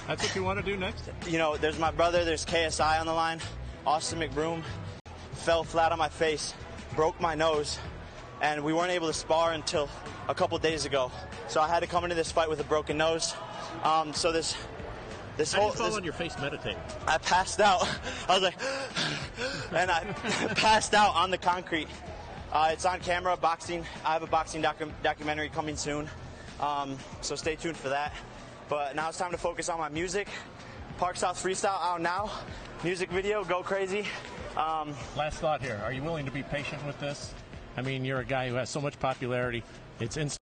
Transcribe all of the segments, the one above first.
That's what you want to do next? You know, there's my brother, there's KSI on the line, Austin McBroom. Fell flat on my face, broke my nose, and we weren't able to spar until a couple days ago. So I had to come into this fight with a broken nose. So this How whole do you fall on your face meditating? I passed out. I was like, and I passed out on the concrete. It's on camera, boxing. I have a boxing documentary coming soon, so stay tuned for that. But now it's time to focus on my music. Park South Freestyle out now. Music video, go crazy. Last thought here. Are you willing to be patient with this? I mean, you're a guy who has so much popularity. It's instant.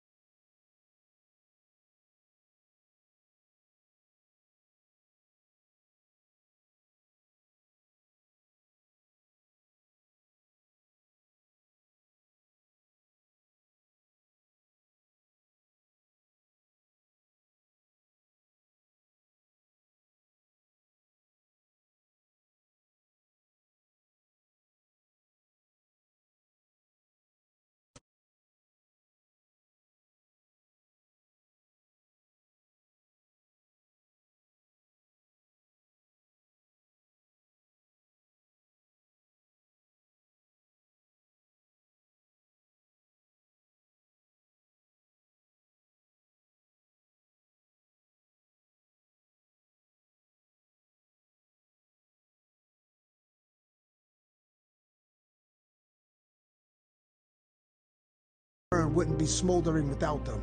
Wouldn't be smoldering without them.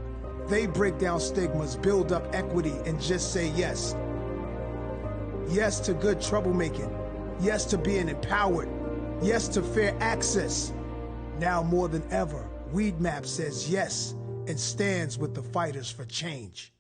They break down stigmas, build up equity, and just say yes. Yes to good troublemaking. Yes to being empowered. Yes to fair access. Now more than ever, Weedmap says yes and stands with the fighters for change.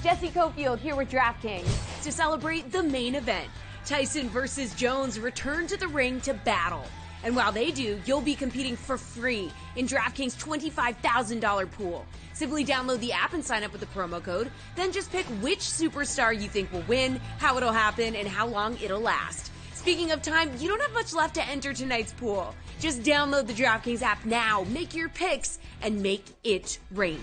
Jesse Cofield here with DraftKings to celebrate the main event. Tyson versus Jones return to the ring to battle. And while they do, you'll be competing for free in DraftKings' $25,000 pool. Simply download the app and sign up with the promo code. Then just pick which superstar you think will win, how it'll happen, and how long it'll last. Speaking of time, you don't have much left to enter tonight's pool. Just download the DraftKings app now, make your picks, and make it rain.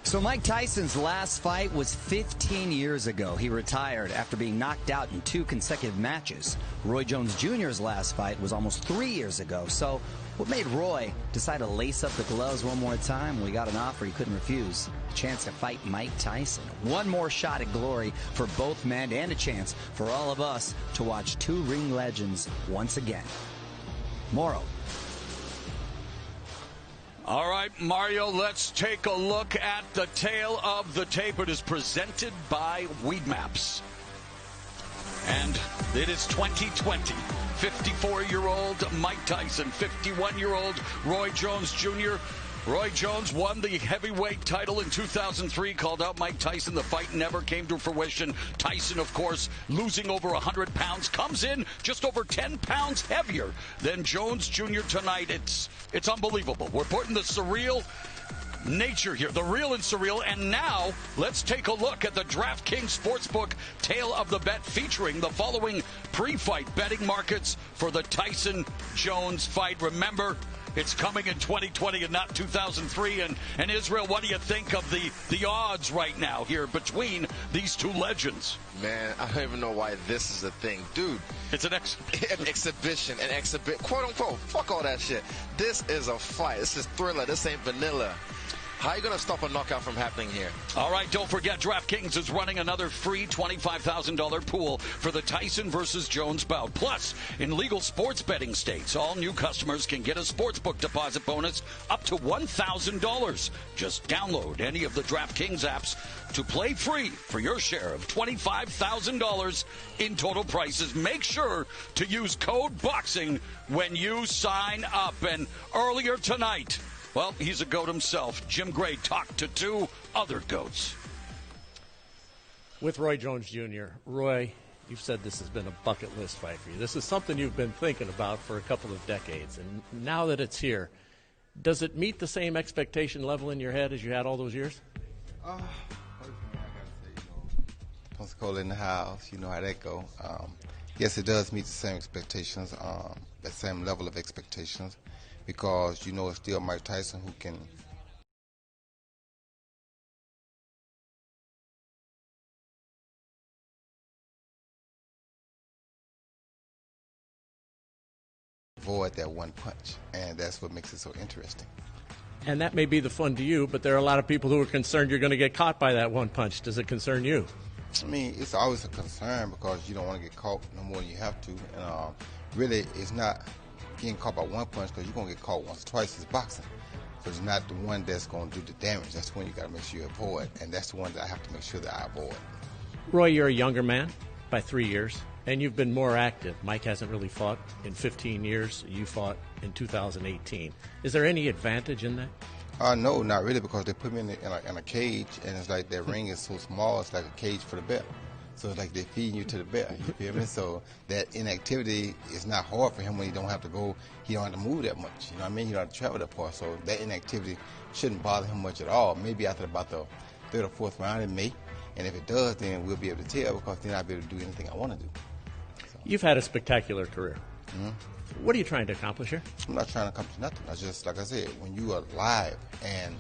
So Mike Tyson's last fight was 15 years ago. He retired after being knocked out in 2 consecutive matches. Roy Jones Jr.'s last fight was almost 3 years ago. So what made Roy decide to lace up the gloves one more time? We got an offer he couldn't refuse. A chance to fight Mike Tyson. One more shot at glory for both men and a chance for all of us to watch 2 ring legends once again. Morrow. All right, Mario, let's take a look at the tail of the tape. It is presented by Weedmaps. And it is 2020. 54-year-old Mike Tyson, 51-year-old Roy Jones Jr. Roy Jones won the heavyweight title in 2003, called out Mike Tyson. The fight never came to fruition. Tyson, of course, losing over 100 pounds, comes in just over 10 pounds heavier than Jones Jr. tonight. It's unbelievable. We're putting the surreal nature here, the real and surreal. And now let's take a look at the DraftKings Sportsbook Tale of the Bet, featuring the following pre-fight betting markets for the Tyson-Jones fight. Remember, it's coming in 2020 and not 2003. And Israel, what do you think of the odds right now here between these 2 legends? Man, I don't even know why this is a thing. Dude. It's an exhibition. Quote unquote. Fuck all that shit. This is a fight. This is Thriller. This ain't vanilla. How are you going to stop a knockout from happening here? All right, don't forget, DraftKings is running another free $25,000 pool for the Tyson versus Jones bout. Plus, in legal sports betting states, all new customers can get a sportsbook deposit bonus up to $1,000. Just download any of the DraftKings apps to play free for your share of $25,000 in total prizes. Make sure to use code BOXING when you sign up. And earlier tonight, well, he's a GOAT himself. Jim Gray talked to 2 other GOATs. With Roy Jones Jr. Roy, you've said this has been a bucket list fight for you. This is something you've been thinking about for a couple of decades. And now that it's here, does it meet the same expectation level in your head as you had all those years? Personally, I got to say, Pensacola in the house, you know how that go. Yes, it does meet the same expectations, that same level of expectations, because, you know, it's still Mike Tyson who can avoid that one punch, and that's what makes it so interesting. And that may be the fun to you, but there are a lot of people who are concerned you're going to get caught by that one punch. Does it concern you? I mean, it's always a concern because you don't want to get caught no more than you have to. And really, it's not getting caught by one punch because you're going to get caught once or twice. It's boxing. So it's not the one that's going to do the damage. That's the one you got to make sure you avoid. And that's the one that I have to make sure that I avoid. Roy, you're a younger man by 3 years, and you've been more active. Mike hasn't really fought in 15 years. You fought in 2018. Is there any advantage in that? No, not really, because they put me in a cage, and it's like that ring is so small, it's like a cage for the bear. So it's like they're feeding you to the bear, you feel me? So that inactivity is not hard for him when he don't have to go, he don't have to move that much, you know what I mean? He don't have to travel that far, so that inactivity shouldn't bother him much at all. Maybe after about the third or fourth round it may, and if it does, then we'll be able to tell, because then I'll be able to do anything I want to do. So. You've had a spectacular career. Mm-hmm. What are you trying to accomplish here? I'm not trying to accomplish nothing. I just, like I said, when you are alive and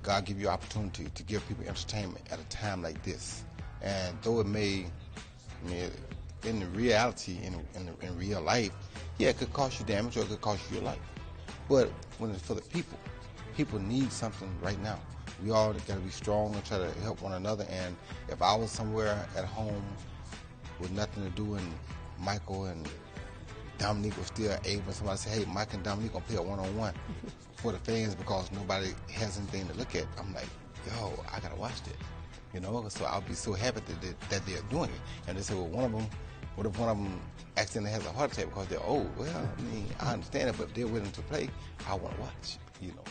God give you opportunity to give people entertainment at a time like this, and though it may, I mean, in reality, in real life, yeah, it could cost you damage or it could cost you your life. But when it's for the people, people need something right now. We all got to be strong and try to help one another. And if I was somewhere at home with nothing to do, and Michael and Dominique was still able, somebody say, hey, Mike and Dominique gonna play a one-on-one for the fans because nobody has anything to look at. I'm like, yo, I gotta watch that, you know. So I'll be so happy that they're doing it. And they say, well, what if one of them accidentally has a heart attack because they're old? Well, I mean, I understand it, but if they're willing to play, I want to watch, you know.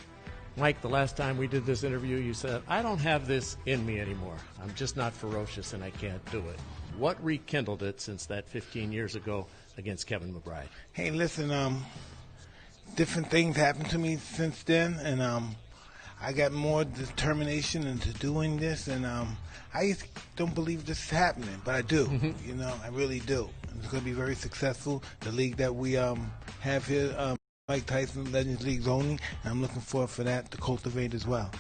Mike, the last time we did this interview, you said, I don't have this in me anymore. I'm just not ferocious and I can't do it. What rekindled it since that 15 years ago against Kevin McBride? Hey, listen, different things happened to me since then, and I got more determination into doing this, and I don't believe this is happening, but I do. Mm-hmm. You know, I really do. And it's going to be very successful. The league that we have here, Mike Tyson Legends Leagues only, and I'm looking forward for that to cultivate as well.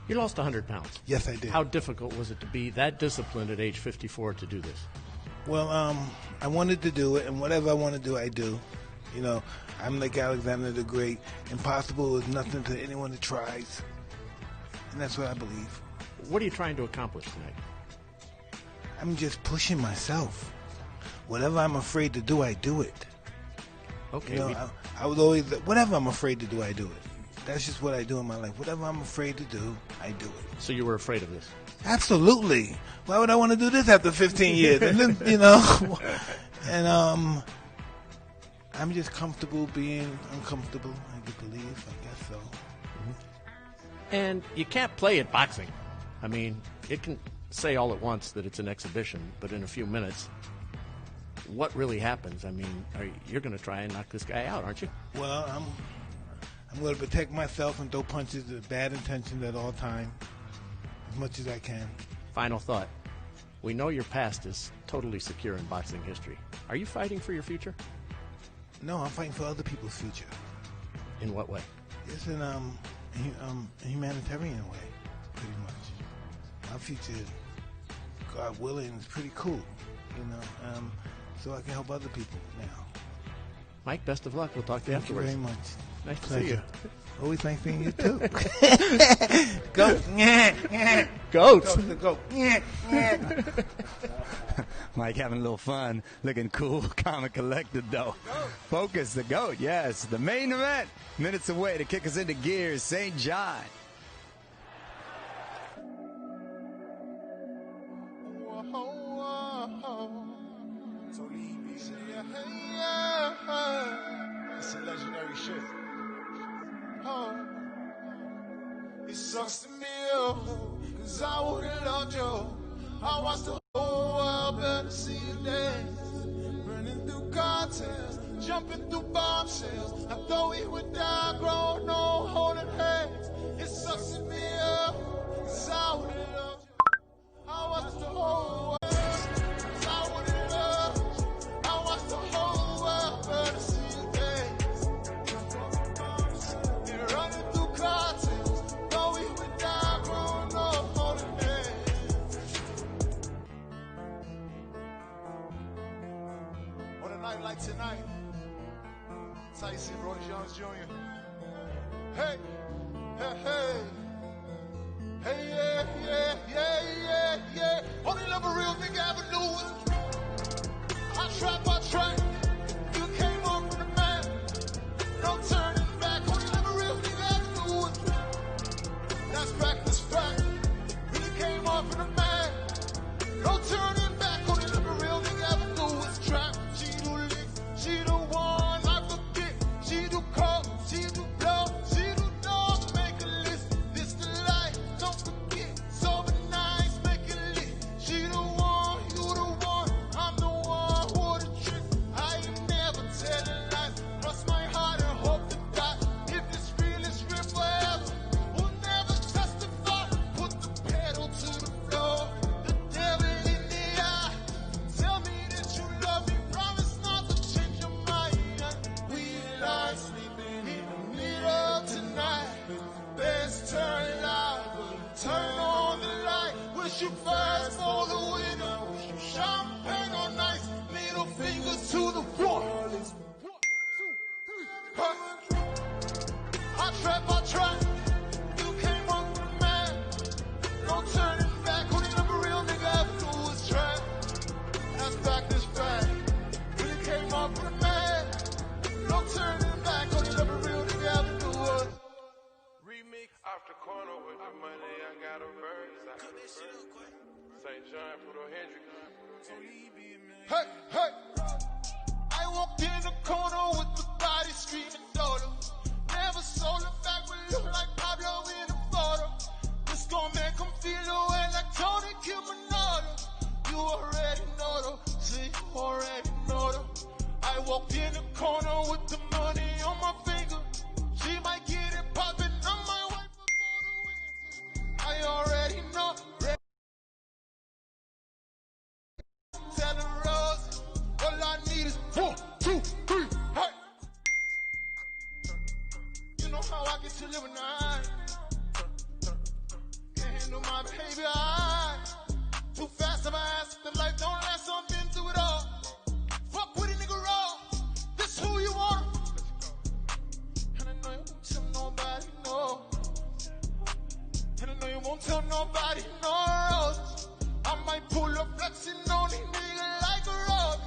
You lost 100 pounds. Yes, I did. How difficult was it to be that disciplined at age 54 to do this? Well, I wanted to do it, and whatever I want to do, I do. You know, I'm like Alexander the Great. Impossible is nothing to anyone that tries. And that's what I believe. What are you trying to accomplish tonight? I'm just pushing myself. Whatever I'm afraid to do, I do it. Okay. You know, I was always, whatever I'm afraid to do, I do it. That's just what I do in my life. Whatever I'm afraid to do, I do it. So you were afraid of this? Absolutely. Why would I want to do this after 15 years? And then, you know, and I'm just comfortable being uncomfortable, I believe. I guess so. Mm-hmm. And you can't play at boxing. I mean, it can say all at once that it's an exhibition, but in a few minutes, what really happens? I mean, you're going to try and knock this guy out, aren't you? Well, I'm going to protect myself and throw punches with bad intentions at all time, as much as I can. Final thought. We know your past is totally secure in boxing history. Are you fighting for your future? No, I'm fighting for other people's future. In what way? It's in a humanitarian way, pretty much. My future, God willing, is pretty cool, you know, so I can help other people now. Mike, best of luck. We'll talk to you afterwards. Thank you very much. Nice to see you. Always nice seeing you, too. Goat. Goats. Goat. Mike having a little fun, looking cool, calm and collected, though. Focus, the GOAT, yes. The main event, minutes away to kick us into gears, St. John. It's a legendary shit. It sucks to me, cause I would've loved you. I watched the whole world better see you dance. Running through cartels, jumping through bombshells. I thought we would die, grown, no holding hands. It sucks to me, cause I would've loved you. I watched the whole world, cause I would've loved you. I watched the whole world better see you dance. And running through cartels, thought we would die, grown, no holding hands. On a night like tonight, Tyson, Roy Jones Jr. Hey, hey, hey. Hey, yeah, yeah, yeah, yeah, yeah. Only love a real nigga ever knew. I tried. You came on from the man. No turning back. Only love a real nigga ever knew. That's practice fact. Really came on from the man. No turning back. Only love a real nigga ever knew. It's trap. She do lick. She do one. I forget. She do call. She do blow. She do dog. Make a list. This the life. Don't forget. Sober nights. Make it lit. She the one. You the one. I'm the one. Who the trick. I ain't never telling lies. Cross my heart and hope to die. If it's real, it's real forever. We'll never testify. Put the pedal to the floor. The devil in the eye. Tell me that you love me. Promise not to change your mind. We lie sleeping in the middle of tonight. Best turn loud. Turn on the light. Wish you fast for the winner. Wish you champagne on ice. Middle fingers to the floor. 1, 2, 3. I tried. You came up with a man. No turning back. Only love a real nigga ever knew was trap. That's back this fact. Really came up with a man. No turning back. Only love a real nigga ever knew was. Remix off the corner with the money. I got a verse. St. John, Pluto Hendrix. Hey, hey. I walked in the corner with the body screaming daughter. Never sold it back, we look like Pablo in a photo. This gon' make him feel the way like Tony Kimanado. You already know though, see, you already know though. I walked in the corner with the money on my finger. She might get it poppin', I might wait before the winter. I already know. Tell the Rose, all I need is 1, 2, 3, hey. You know how I get to live a night. Can't handle my behavior. Too fast of my ass. The life don't last. I've been through it all. Fuck with a nigga raw. This who you want. And I know you won't tell nobody no. And I know you won't tell nobody no. I might pull up flexing on these niggas like a Robbie.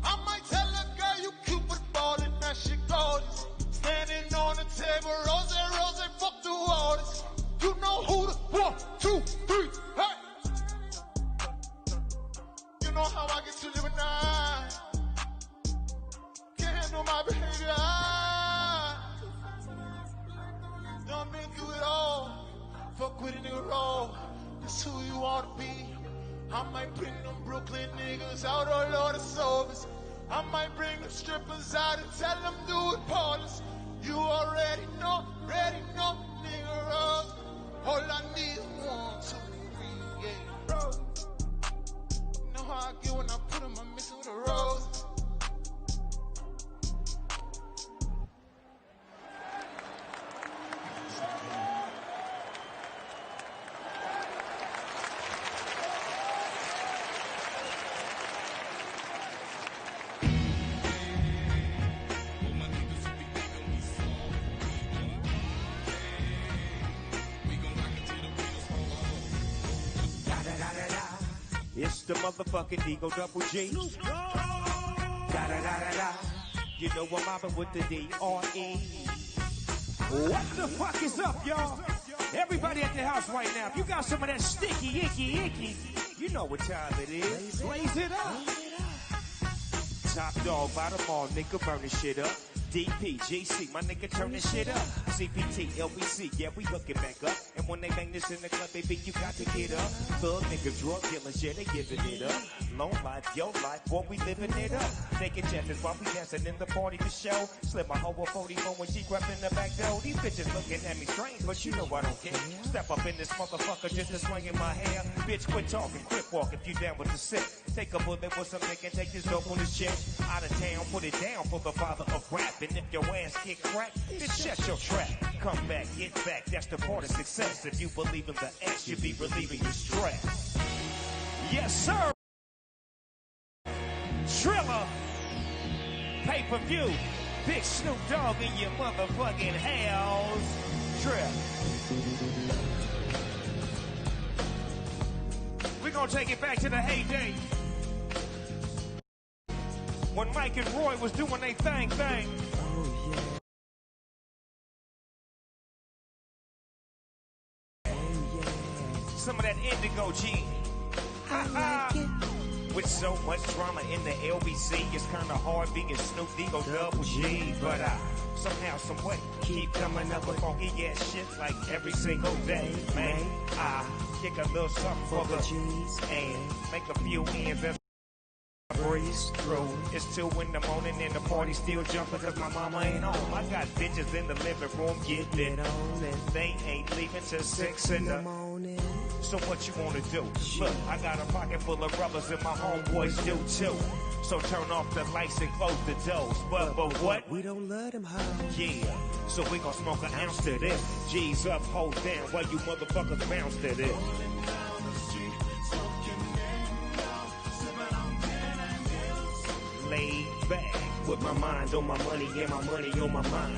I might tell a girl you cute with ballin', that shit gorgeous. Standing on the table, rose, fuck the waters. You know who the 1, 2, 3, hey. You know how I get to live at night. Can't handle my behavior. Done been through it all. Fuck with a nigga roll. This who you wanna be. I might bring them Brooklyn niggas out all of the sobers. I might bring them strippers out and tell them do it Paulus. You already know, nigga Rose. All I need is 1, 2, 3, yeah. You know how I get when I put them, I'm missing with a rose. It's the motherfucking Eagle Double G. Da da da da da. You know I'm mobbing with the D-R-E. What the fuck is up, y'all? Everybody at the house right now, if you got some of that sticky, icky, you know what time it is. Blaze it up. Top dog, bottom all, nigga, burn this shit up. DP, GC, my nigga, turn this shit up. CPT, LBC, yeah, we hooking back up. And when they bang this in the club, baby, you got to get up. Thug niggas, drug dealers, yeah, they giving it up. Long life, your life, boy, we living it up. Taking chances while we dancing in the party to show. Slip my hoe a 44 when she crept in the back door. These bitches looking at me strange, but you know I don't care. Step up in this motherfucker just to swing in my hair. Bitch, quit talking, quit walk if you down with the sick. Take a bullet with some nigga, take this dope on his chest. Out of town, put it down for the father of rap. And if your ass get cracked, then shut your trap. Come back, get back, that's the part of success. If you believe in the S, you be relieving your stress. Yes, sir. Triller. Pay-per-view. Big Snoop Dogg in your motherfucking house. Trip. We're gonna take it back to the heyday when Mike and Roy was doing their thing. Some of that indigo G. With so much drama in the LBC, it's kind of hard being Snoop D-O double G. But I somehow, some way, keep coming up with funky ass shit like every single day. Man, I kick a little something for the G's and make a few ends and breeze through. It's 2 in the morning and the party still jumping cause my mama ain't home. I got bitches in the living room getting it on and they ain't leaving till 6 in the morning. So what you wanna do? Look, I got a pocket full of rubbers and my homeboys do too. So turn off the lights and close the doors. But what? We don't let them house. Yeah, so we gon' smoke an ounce to this. G's up, hold down while you motherfuckers bounce to this. Laid back with my mind on my money and my money on my mind.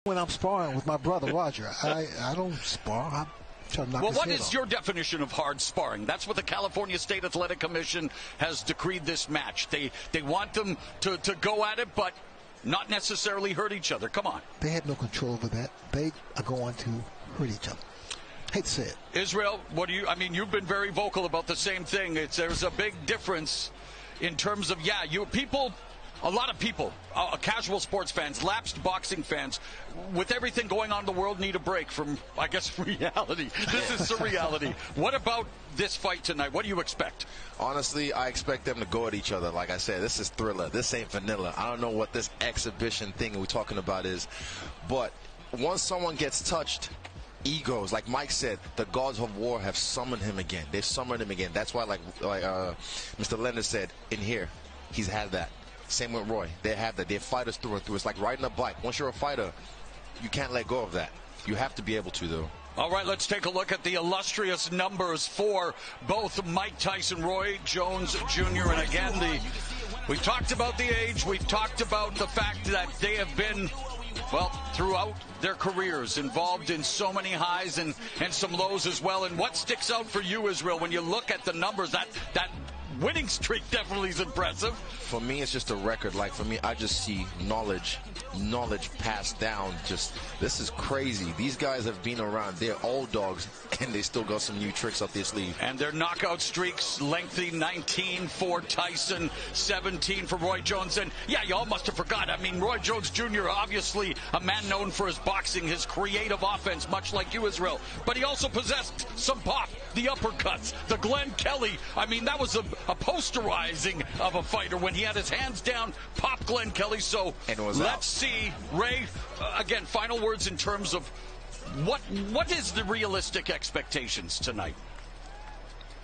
When I'm sparring with my brother Roger, I don't spar. I'm trying to knock his what head is off. your definition of hard sparring? That's what the California State Athletic Commission has decreed this match. They want them to go at it, but not necessarily hurt each other. Come on. They have no control over that. They are going to hurt each other. Hate to say it. Israel, what do you? I mean, you've been very vocal about the same thing. There's a big difference in terms of a lot of people, casual sports fans, lapsed boxing fans, with everything going on in the world, need a break from, I guess, reality. This is surreality. What about this fight tonight? What do you expect? Honestly, I expect them to go at each other. Like I said, this is Thriller. This ain't vanilla. I don't know what this exhibition thing we're talking about is, but once someone gets touched, egos, like Mike said, the gods of war have summoned him again. They've summoned him again. That's why, like Mr. Leonard said, in here, he's had that. Same with Roy. They have that. They're fighters through and through. It's like riding a bike. Once you're a fighter, you can't let go of that. You have to be able to, though. All right, let's take a look at the illustrious numbers for both Mike Tyson, Roy Jones Jr. And again, we've talked about the age. We've talked about the fact that they have been, well, throughout their careers, involved in so many highs and some lows as well. And what sticks out for you, Israel, when you look at the numbers, that winning streak definitely is impressive. For me, it's just a record. Like, for me, I just see knowledge passed down. Just, this is crazy. These guys have been around. They're old dogs, and they still got some new tricks up their sleeve. And their knockout streaks lengthy, 19 for Tyson, 17 for Roy Jones. And, yeah, you all must have forgot. I mean, Roy Jones Jr., obviously a man known for his boxing, his creative offense, much like you, Israel. But he also possessed some pop, the uppercuts, the Glenn Kelly. I mean, that was a posterizing of a fighter when he had his hands down, pop Glenn Kelly. So let's see, Ray, again, final words in terms of what is the realistic expectations tonight?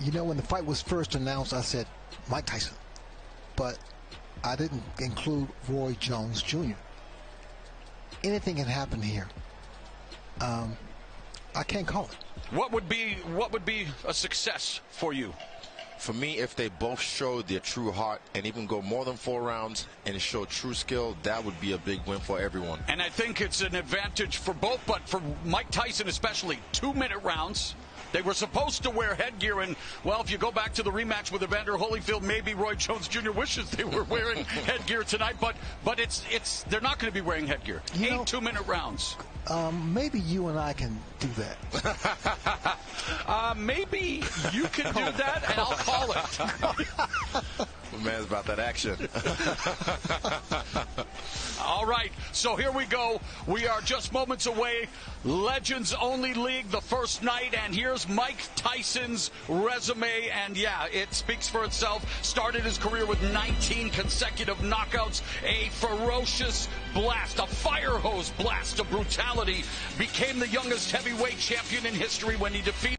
You know, when the fight was first announced, I said Mike Tyson, but I didn't include Roy Jones Jr. Anything can happen here. I can't call it. What would be a success for you? For me, if they both showed their true heart and even go more than 4 rounds and show true skill, that would be a big win for everyone. And I think it's an advantage for both, but for Mike Tyson especially, 2-minute rounds. They were supposed to wear headgear, and, well, if you go back to the rematch with Evander Holyfield, maybe Roy Jones Jr. wishes they were wearing headgear tonight, but they're not going to be wearing headgear. 8 2-minute rounds. Maybe you and I can do that. Maybe you can do that, and I'll call it. My man's about that action. All right, so here we go. We are just moments away. Legends Only League, the first night, and here's Mike Tyson's resume. And yeah, it speaks for itself. Started his career with 19 consecutive knockouts, a ferocious blast, a fire hose blast of brutality. Became the youngest heavyweight champion in history when he defeated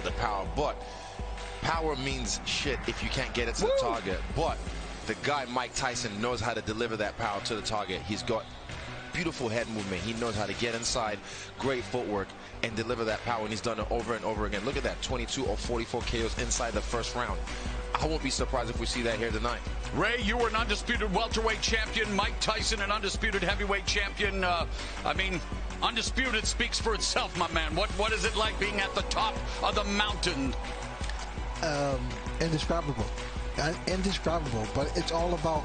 the power, but power means shit if you can't get it to the target. But the guy Mike Tyson knows how to deliver that power to the target. He's got beautiful head movement. He knows how to get inside, great footwork, and deliver that power, and he's done it over and over again. Look at that, 22 or 44 KOs inside the first round. I won't be surprised if we see that here tonight. Ray, you were an undisputed welterweight champion. Mike Tyson, an undisputed heavyweight champion. I mean, undisputed speaks for itself, my man. What is it like being at the top of the mountain? Indescribable. Indescribable, but it's all about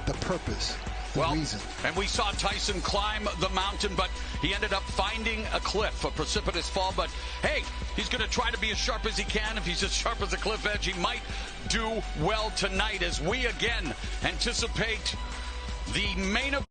the purpose, the reason. And we saw Tyson climb the mountain, but he ended up finding a cliff, a precipitous fall. But, hey, he's going to try to be as sharp as he can. If he's as sharp as a cliff edge, he might do well tonight as we, again, anticipate the main event.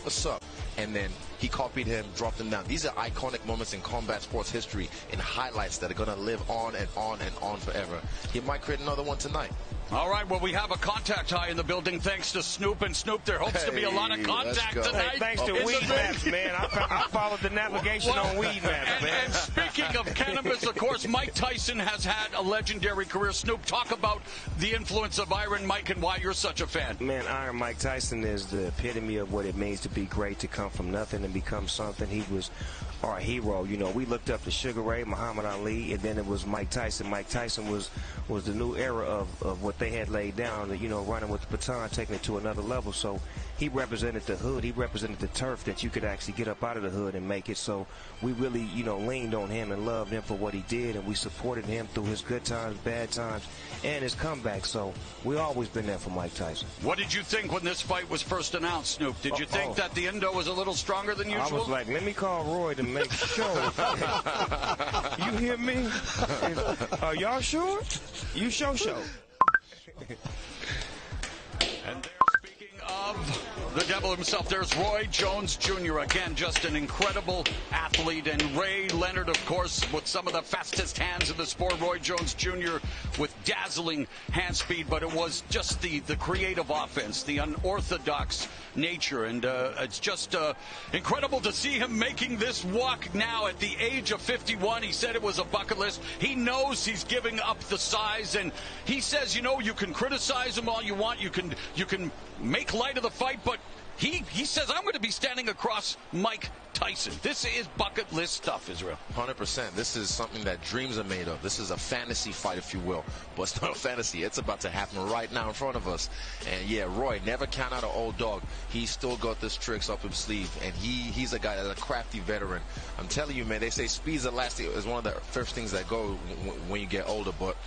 what's up? And then he copied him, dropped him down. These are iconic moments in combat sports history and highlights that are going to live on and on and on forever. He might create another one tonight. All right, well, we have a contact high in the building thanks to Snoop. And Snoop, there hopes to be a lot of contact tonight. Hey, thanks to Weed Maps, man. I followed the navigation on Weed Maps, man. And speaking of cannabis, of course, Mike Tyson has had a legendary career. Snoop, talk about the influence of Iron Mike and why you're such a fan. Man, Iron Mike Tyson is the epitome of what it means to be great, to come from nothing and become something. He was our hero. You know, we looked up to Sugar Ray, Muhammad Ali, and then it was Mike Tyson. Mike Tyson was the new era of what they had laid down, you know, running with the baton, taking it to another level. So he represented the hood. He represented the turf that you could actually get up out of the hood and make it. So we really, you know, leaned on him and loved him for what he did, and we supported him through his good times, bad times, and his comeback. So we always been there for Mike Tyson. What did you think when this fight was first announced, Snoop? Did you think that the Indo was a little stronger than usual? I was like, let me call Roy to make sure. You hear me? Are y'all sure? You show. And there, speaking of the devil himself, there's Roy Jones Jr. Again, just an incredible athlete. And Ray Leonard, of course, with some of the fastest hands in the sport. Roy Jones Jr. with dazzling hand speed. But it was just the creative offense, the unorthodox nature. And it's just incredible to see him making this walk now at the age of 51. He said it was a bucket list. He knows he's giving up the size. And he says, you know, you can criticize him all you want. You can make light of the fight, but he says, I'm going to be standing across Mike Tyson. This is bucket list stuff, Israel. 100%. This is something that dreams are made of. This is a fantasy fight, if you will. But it's not a fantasy. It's about to happen right now in front of us. And yeah, Roy, never count out an old dog. He's still got this tricks up his sleeve. And he's a guy that's a crafty veteran. I'm telling you, man, they say speed's elastic is one of the first things that go when you get older. But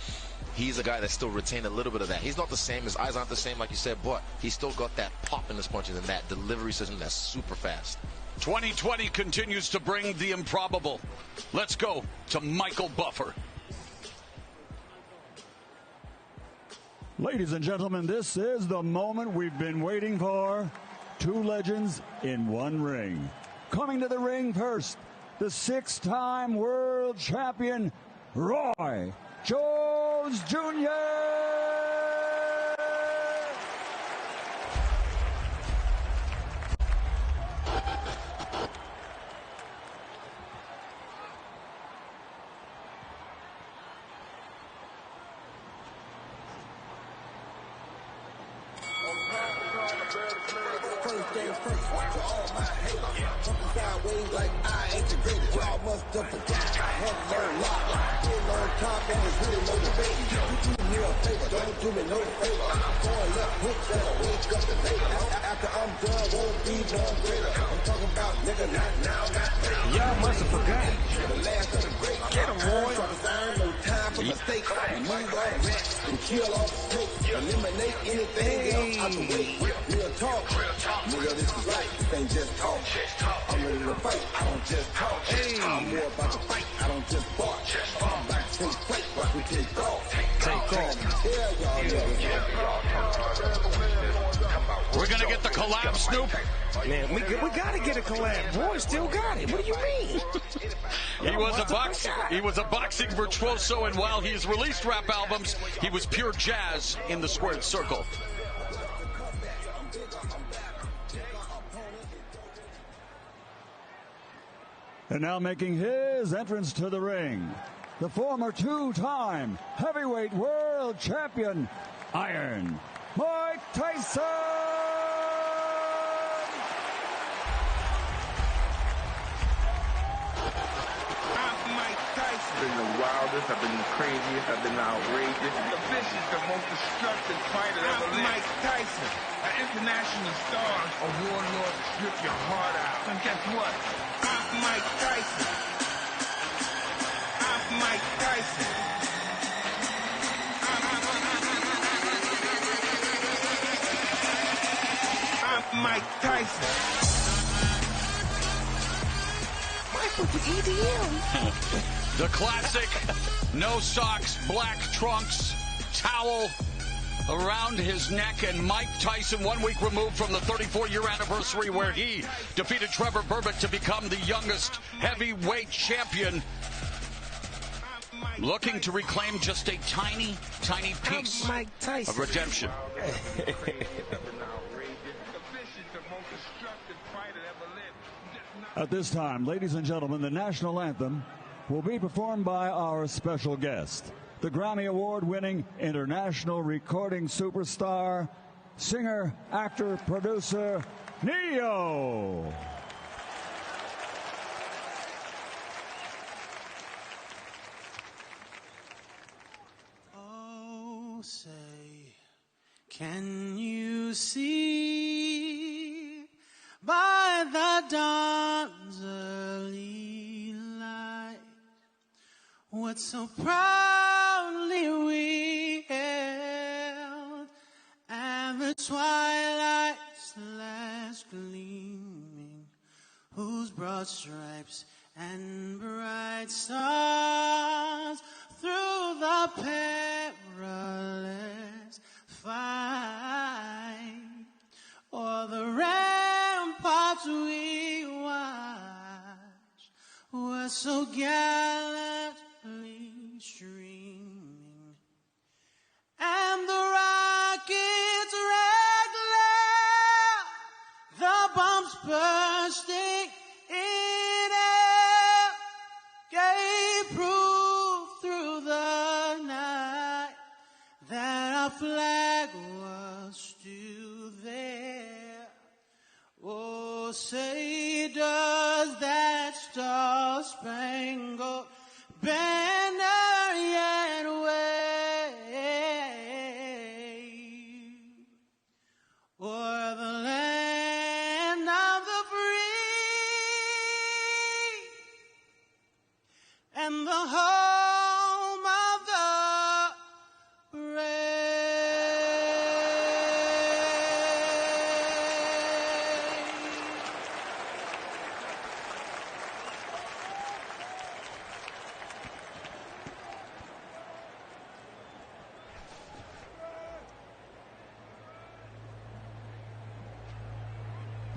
he's a guy that still retained a little bit of that. He's not the same. His eyes aren't the same, like you said, but he's still got that pop in his punches and that delivery system that's super fast. 2020 continues to bring the improbable. Let's go to Michael Buffer. Ladies and gentlemen, this is the moment we've been waiting for. Two legends in one ring. Coming to the ring first, the 6-time world champion, Roy Jones Jr. First things first, to all my haters, jumping sideways like I integrated. Y'all must have forgot I had to learn lot. Getting on top and there's really no debate. You do me a favor, don't do me no favor. I'm going left hook, that'll wake up the later. After I'm done, won't be done greater. I'm talking about nigga, not now, not later. Y'all must have forgot. The last of the great. Get him, Roy. No time for mistakes. Move on, rats, and kill all the snakes. Eliminate anything else out the way. Real talk. Nigga, this is life. This ain't just talk. I'm ready to fight. I don't just talk. I'm more about to fight. I don't just bark. I'm about to take flight, but we take off. Take off. We're going to get the collab, Snoop. Man, we got to get a collab. Roy still got it. What do you mean? He was a boxing virtuoso, and while he's released rap albums, he was pure jazz in the squared circle. And now making his entrance to the ring, the former two-time heavyweight world champion, Iron Mike Tyson! I'm Mike Tyson. I've been the wildest, I've been the craziest, I've been outrageous. The vicious, the most destructive fighter ever lived. I'm Mike Tyson. An international star, a warlord to strip your heart out. And guess what? I'm Mike Tyson. I'm Mike Tyson. I'm Mike Tyson. Mike with the EDM. The classic, no socks, black trunks, towel, around his neck, and Mike Tyson 1 week removed from the 34-year anniversary where he defeated Trevor Burbick to become the youngest heavyweight champion, looking to reclaim just a tiny, tiny piece of redemption. At this time, ladies and gentlemen, the national anthem will be performed by our special guest, the Grammy Award-winning international recording superstar, singer, actor, producer, Neo. Oh, say, can you see by the dawn's early light what so proudly we held, and the twilight's last gleaming, whose broad stripes and bright stars through the perilous fight o'er the ramparts we watched were so gallantly streaming, and the rocket's red glare, the bombs bursting in air, gave proof through the night that our flag was still there. Oh, say does that star-spangled banner yet wave o'er the land of the free and the home of the brave.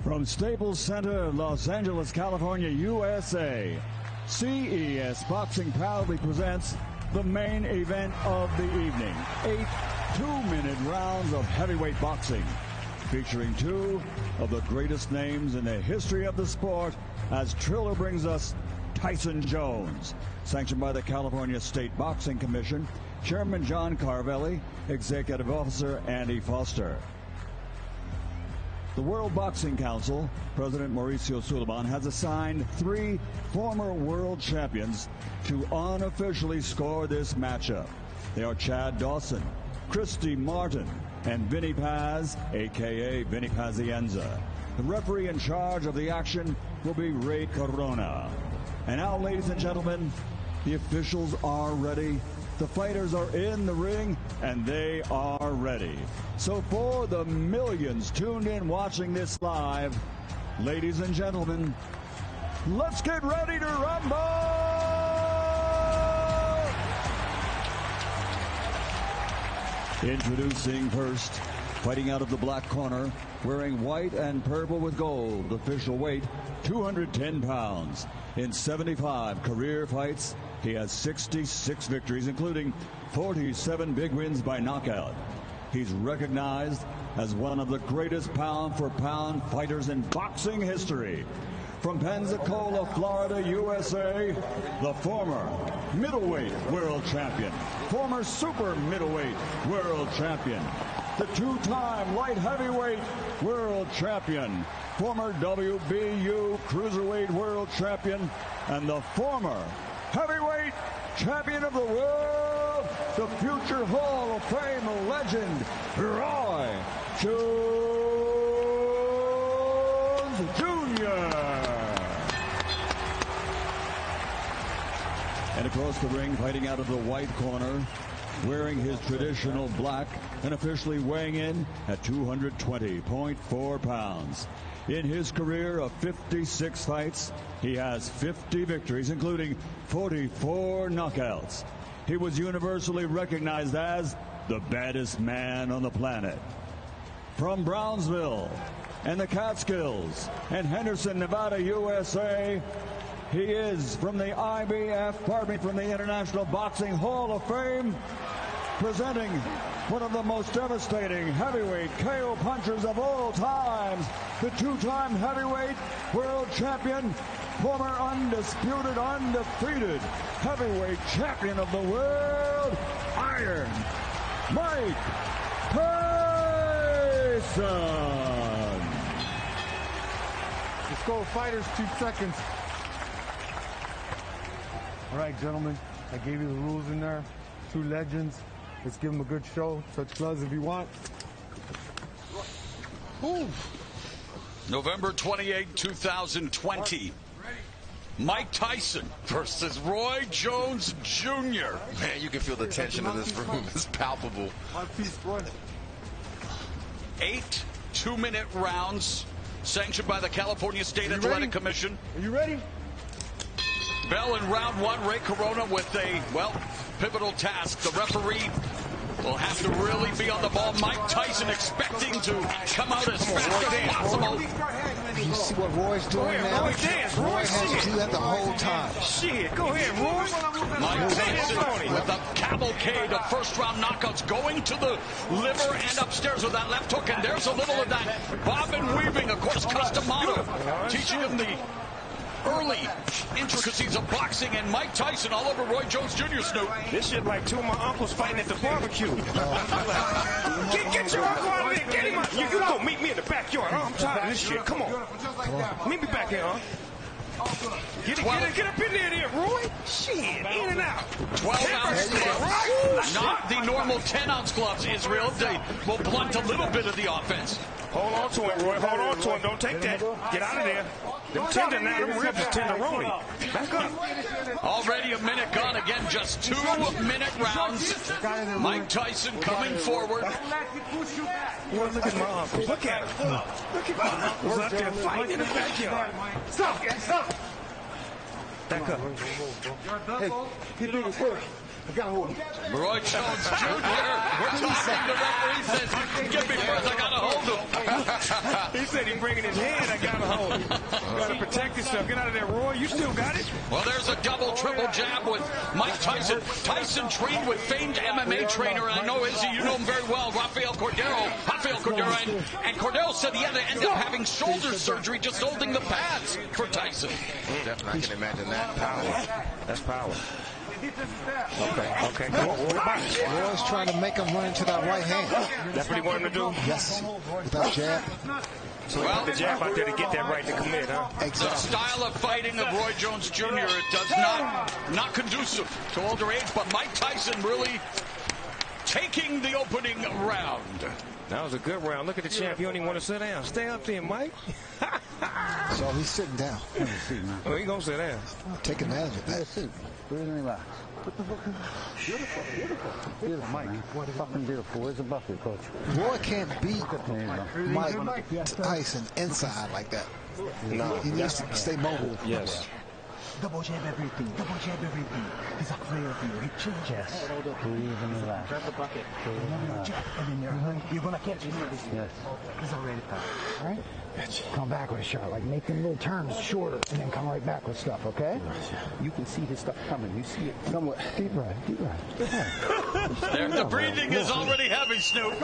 From Staples Center, Los Angeles, California, USA, CES Boxing proudly presents the main event of the evening. 8 two-minute rounds of heavyweight boxing, featuring two of the greatest names in the history of the sport, as Triller brings us Tyson Jones, sanctioned by the California State Boxing Commission, Chairman John Carvelli, Executive Officer Andy Foster. The World Boxing Council, President Mauricio Suleiman, has assigned 3 former world champions to unofficially score this matchup. They are Chad Dawson, Christy Martin, and Vinny Paz, a.k.a. Vinny Pazienza. The referee in charge of the action will be Ray Corona. And now, ladies and gentlemen, the officials are ready. The fighters are in the ring, and they are ready. So for the millions tuned in watching this live, ladies and gentlemen, let's get ready to rumble! Introducing first, fighting out of the black corner, wearing white and purple with gold, official weight 210 pounds. In 75 career fights, he has 66 victories, including 47 big wins by knockout. He's recognized as one of the greatest pound-for-pound fighters in boxing history. From Pensacola, Florida, USA, the former middleweight world champion, former super middleweight world champion, the 2-time light heavyweight world champion, former WBU cruiserweight world champion, and the former heavyweight champion of the world, the future Hall of Fame legend, Roy Jones Jr. And across the ring, fighting out of the white corner, wearing his traditional black and officially weighing in at 220.4 pounds. In his career of 56 fights, he has 50 victories, including 44 knockouts. He was universally recognized as the baddest man on the planet. From Brownsville and the Catskills and Henderson, Nevada, USA, he is from the from the International Boxing Hall of Fame, presenting one of the most devastating heavyweight KO punchers of all times, the two-time heavyweight world champion, former undisputed, undefeated heavyweight champion of the world, Iron Mike Tyson. Let's go, fighters, 2 seconds. All right, gentlemen, I gave you the rules in there. 2 legends. Let's give them a good show. Touch gloves if you want. Ooh. November 28, 2020. Mike Tyson versus Roy Jones Jr. Man, you can feel the tension in this room. It's palpable. 8 2-minute rounds sanctioned by the California State Athletic Commission. Are you ready? Bell in round 1, Ray Corona with a, pivotal task. The referee will have to really be on the ball. Mike Tyson expecting to come out as fast as possible. You see what Roy's doing now? Roy dance. Roy has to do that the whole time. Shit, go ahead, Roy. Mike Tyson with a cavalcade of first-round knockouts going to the liver and upstairs with that left hook. And there's a little of that bobbin weaving, of course, Customato, teaching him the early intricacies of boxing, and Mike Tyson all over Roy Jones Jr. Snoop. This shit like 2 of my uncles fighting at the barbecue. Get your uncle out of there. Get him out. You go meet me in the backyard. I'm tired of this shit. Come on. Meet me back here, huh? Get up in there, Roy. Shit, in and out. 12-ounce gloves. Not the normal 10-ounce gloves, Israel. They will blunt a little bit of the offense. Hold on to him, Roy. Hold on to him. Don't take that. Get out of there. Them tender now, them ribs is tenderoni. Back up. Already a minute gone. Again, just 2-minute rounds. Mike Tyson coming forward. Boy, look at my uncles. Look at him. Look at my uncles out there fighting in the backyard. Stop. Back up. Hey, keep doing his work. I got hold of him. Roy Jones Jr. We're talking. The referee says, "Get me first. I got a hold of him." He said he's bringing his head. I got a hold of him. You got to protect yourself. Get out of there, Roy. You still got it. Well, there's a double, triple jab with Mike Tyson. Tyson trained with famed MMA trainer, and I know, Izzy, you know him very well, Rafael Cordero. And Cordero said he had to end up having shoulder surgery just holding the pads for Tyson. Definitely, I can imagine that. Power. That's power. Okay. Roy's trying to make him run into that right hand. That's what he wanted to do? Yes. With that jab. So he put the jab out there to get that right to commit, huh? Exactly. The style of fighting of Roy Jones Jr. It does not conducive to older age, but Mike Tyson really taking the opening round. That was a good round. Look at the champ. You don't even want to sit down. Stay up there, Mike. So he's sitting down. Oh, he gonna sit down. Take advantage of that. Really relax. What the fuck? Beautiful, Mike. Fucking beautiful. Where's the bucket, coach? Roy can't beat Mike Tyson inside like that. No. He needs to stay mobile. Yes. Double jab everything. He's a player for you. He chills. Yes. Breathe and relax. Grab the bucket. And then you're gonna catch it. Yes. He's already tired. All right? Come back with a shot. Like make them little turns shorter and then come right back with stuff, okay? You can see his stuff coming. You see it somewhat. Deep breath. There, the breathing is already heavy, Snoop.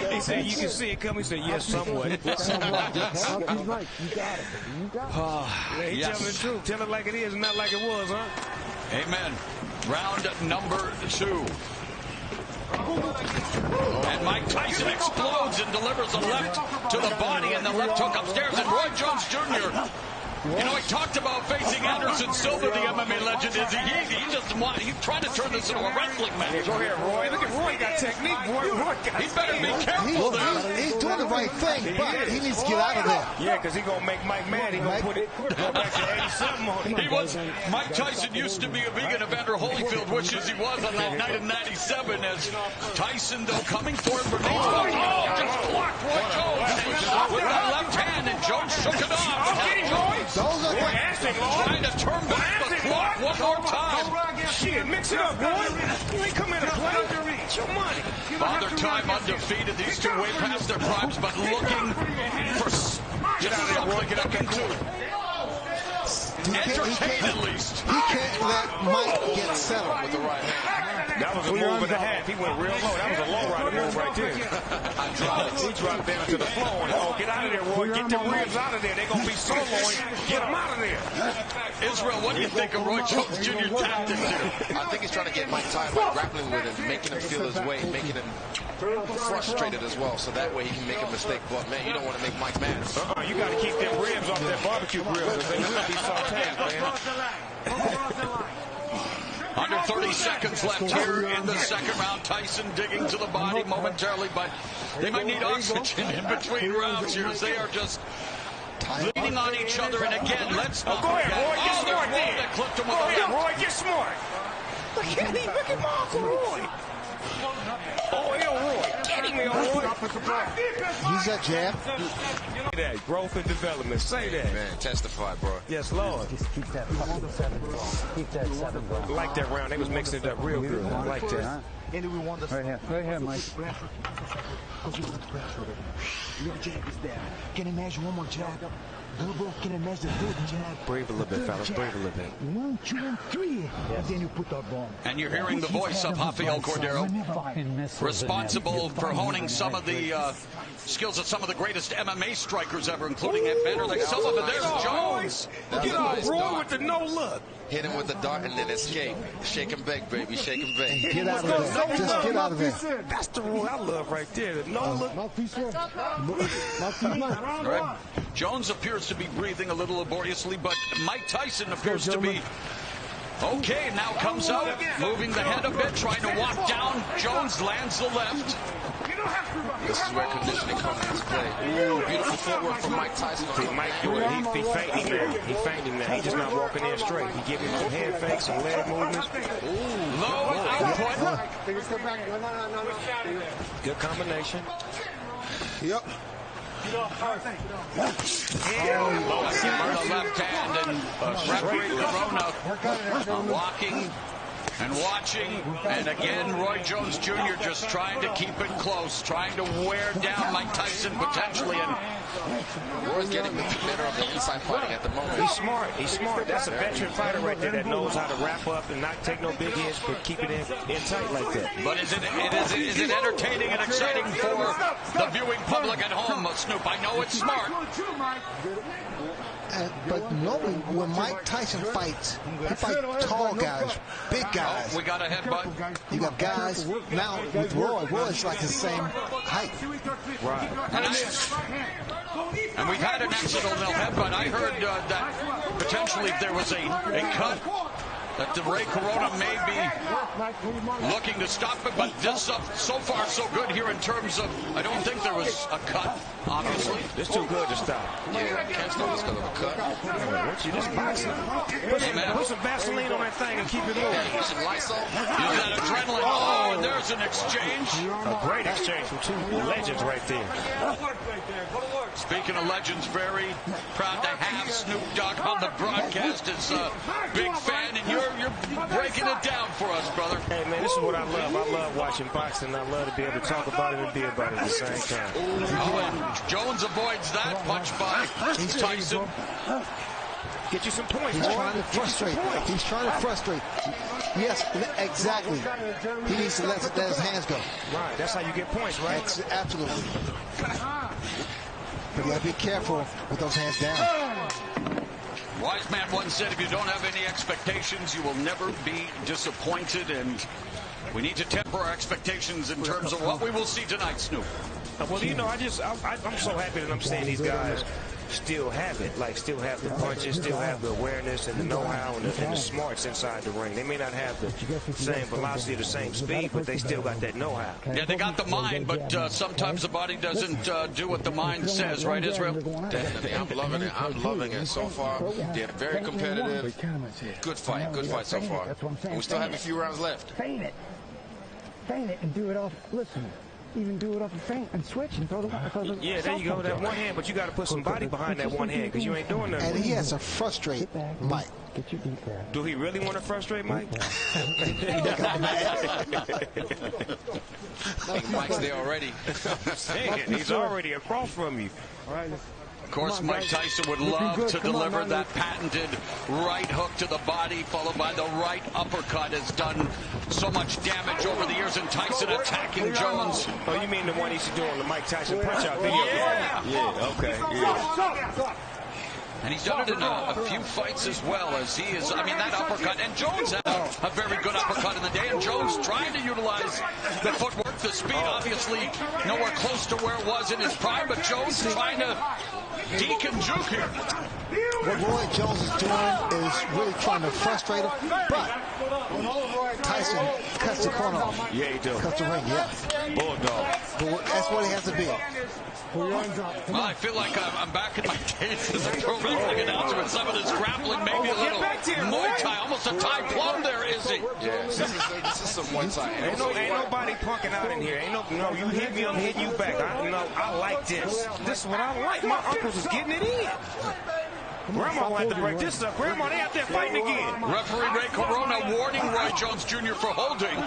He said, you can see it coming. He said, yes, somewhat. He's right. You got it. He telling the truth. Tell it like it is, not like it was, huh? Amen. Round number 2. And Mike Tyson explodes and delivers a left to the body and the left hook upstairs. And Roy Jones Jr., you know, he talked about facing Anderson Silva, the MMA legend. Is he just he's trying to turn this into a wrestling match. Go ahead, Roy. Look at Roy got technique. He better be careful there. He's doing the right thing, but he needs to get out of there. Yeah, because he's going to make Mike mad. He's going to go back to 87 on him. Mike Tyson used to be a vegan. Evander Holyfield wishes he was on that night in 97 as Tyson, though, coming for him. Just blocked Roy Jones with that left hand, and Jones shook it off. Trying to turn back the clock one more time. Shit, mix it up, boy. You ain't come in to play. Get your money. Father time undefeated. These two way past their primes, but looking for just something looking to entertain at least. He can't let Mike get settled with the right hand. That was a move and a half. He went real low. That was a low rider move right there. He dropped down to the floor. And, oh, get out of there, Roy. Get them ribs out of there. They're going to be soloing. Get them out of there. Israel, what do you think of Roy Jones Jr. tactics here? I think he's trying to get Mike Tyson by grappling with him, making him feel his weight, making him frustrated as well, so that way he can make a mistake. But, man, you don't want to make Mike mad. You got to keep them ribs off that barbecue grill because they will be sauteed, man. Under 30 seconds left here in the second round. Tyson digging to the body momentarily, but they might need oxygen in between rounds here as they are just leaning on each other. And again, let's not go ahead, Roy, get smart there. That clipped him Go with ahead, Roy, get smart. Look at him. Look at Mark Roy. Oh, Roy. Get him, Roy. Use that jab. That growth and development. Say that. Man, testify, bro. Yes, Lord. Just keep that fucking 7, bro. Keep that 7, bro. I like that round. They was mixing it up real good. I like that. Right here, Mike. Your jab is there. Can you imagine one more jab? Double, can you imagine the third jab? Breathe a little bit, fellas. Breathe a little bit. 1, 2, and 3. And then you put that bomb. And you're hearing the voice of Rafael Cordero, responsible for honing some of the skills of some of the greatest MMA strikers ever, including Vanderlei Silva. But there's Jones. Get off, Roy, with the no look. Hit him with the dart and then escape. Shake and bake, baby. Shake and bake. Get out of there. Just get out of there. That's the rule I love right there. The no look. Right. Jones appears to be breathing a little laboriously, but Mike Tyson appears to be okay. Now comes out, moving the head a bit, trying to walk down. Jones lands the left. This is where conditioning comes into play. Ooh, beautiful footwork from Mike Tyson. Mike doing it. He fainting now. He fainting now. He's just not walking in straight. He giving him some head fakes, some leg movements. Ooh, low output. Good combination. Yep. The left hand, and referee Corona walking and watching, and again Roy Jones Jr. just trying to keep it close, trying to wear down Mike Tyson potentially, and Roy's getting the better of the inside fighting at the moment. He's smart. He's smart. That's a veteran fighter right there that knows how to wrap up and not take no big hits, but keep it in tight like that. But is it entertaining and exciting for the viewing public at home, Snoop? I know it's smart. But normally when Mike Tyson fights, he fights tall guys, big guys. Oh, we got a headbutt. You got guys now with Roy's like the same height. Right. And we've had an accidental headbutt. I heard that potentially if there was a cut, that the Ray Corona may be looking to stop it, but this so far so good here in terms of, I don't think there was a cut, obviously. It's too good to stop. Yeah, can't stop this because of a cut. Once you just boxing. Put some Vaseline on that thing and keep it moving. Some Lysol. Use that adrenaline. Oh, and there's an exchange. A great exchange from two legends right there. Speaking of legends, very proud to have Snoop Dogg on the broadcast as a big fan, and you're breaking it down for us, brother. Hey, man, this is what I love. I love watching boxing. I love to be able to talk about it and be about it at the same time. Oh, and Jones avoids that punch by Tyson. Get you some points. He's trying to frustrate. He's trying to frustrate. Yes, exactly. He needs to let his hands go. Right, that's how you get points, right? Absolutely. But you gotta be careful with those hands down. Wise man once said, if you don't have any expectations, you will never be disappointed, and we need to temper our expectations in terms of what we will see tonight, Snoop. Well, you know, I'm so happy that I'm seeing these guys still have it, like still have the punches, still have the awareness and the know-how and the smarts inside the ring. They may not have the same velocity, the same speed, but they still got that know-how. Yeah, they got the mind, but sometimes the body doesn't do what the mind says, right, Israel? Definitely. I'm loving it. I'm loving it so far. They're very competitive. Good fight so far. And we still have a few rounds left. Feign it and do it off. Listen, even do it off the feint and switch and throw the Yeah, there you go. That one hand, but you got to put some body behind that one hand because you ain't doing nothing. And he has to frustrate Mike. Get your deep there. Do he really want to frustrate Mike? I think Mike's there already. He's already across from you. All right. Of course, Mike Tyson would love to deliver that patented right hook to the body, followed by the right uppercut. Has done so much damage over the years, and Tyson attacking Jones. Oh, you mean the one he used to do on the Mike Tyson punch-out video? Yeah, okay, yeah. And he's done it in a few fights as well, as he is, I mean, that uppercut. And Jones had a very good uppercut in the day, and Jones trying to utilize the footwork, the speed, obviously nowhere close to where it was in his prime, but Jones trying to deke and juke here. What Roy Jones is doing is really trying to frustrate him, but Tyson cuts the corner off. Yeah, he does. Cuts the ring, yes. Bulldog. That's what he has to be. Well, I feel like I'm back in my days as a pro wrestling announcer with some of this grappling, maybe a little Muay Thai, almost a Thai plum there, is he? Yeah, this is some Muay Thai. Ain't nobody punking out in here. No, you hit me, I'm hitting you back. I like this. This is what I like. My uncles is getting it in. Grandma will have to break this up. Grandma, they out there fighting again. Referee Ray Corona warning Roy Jones Jr. for holding.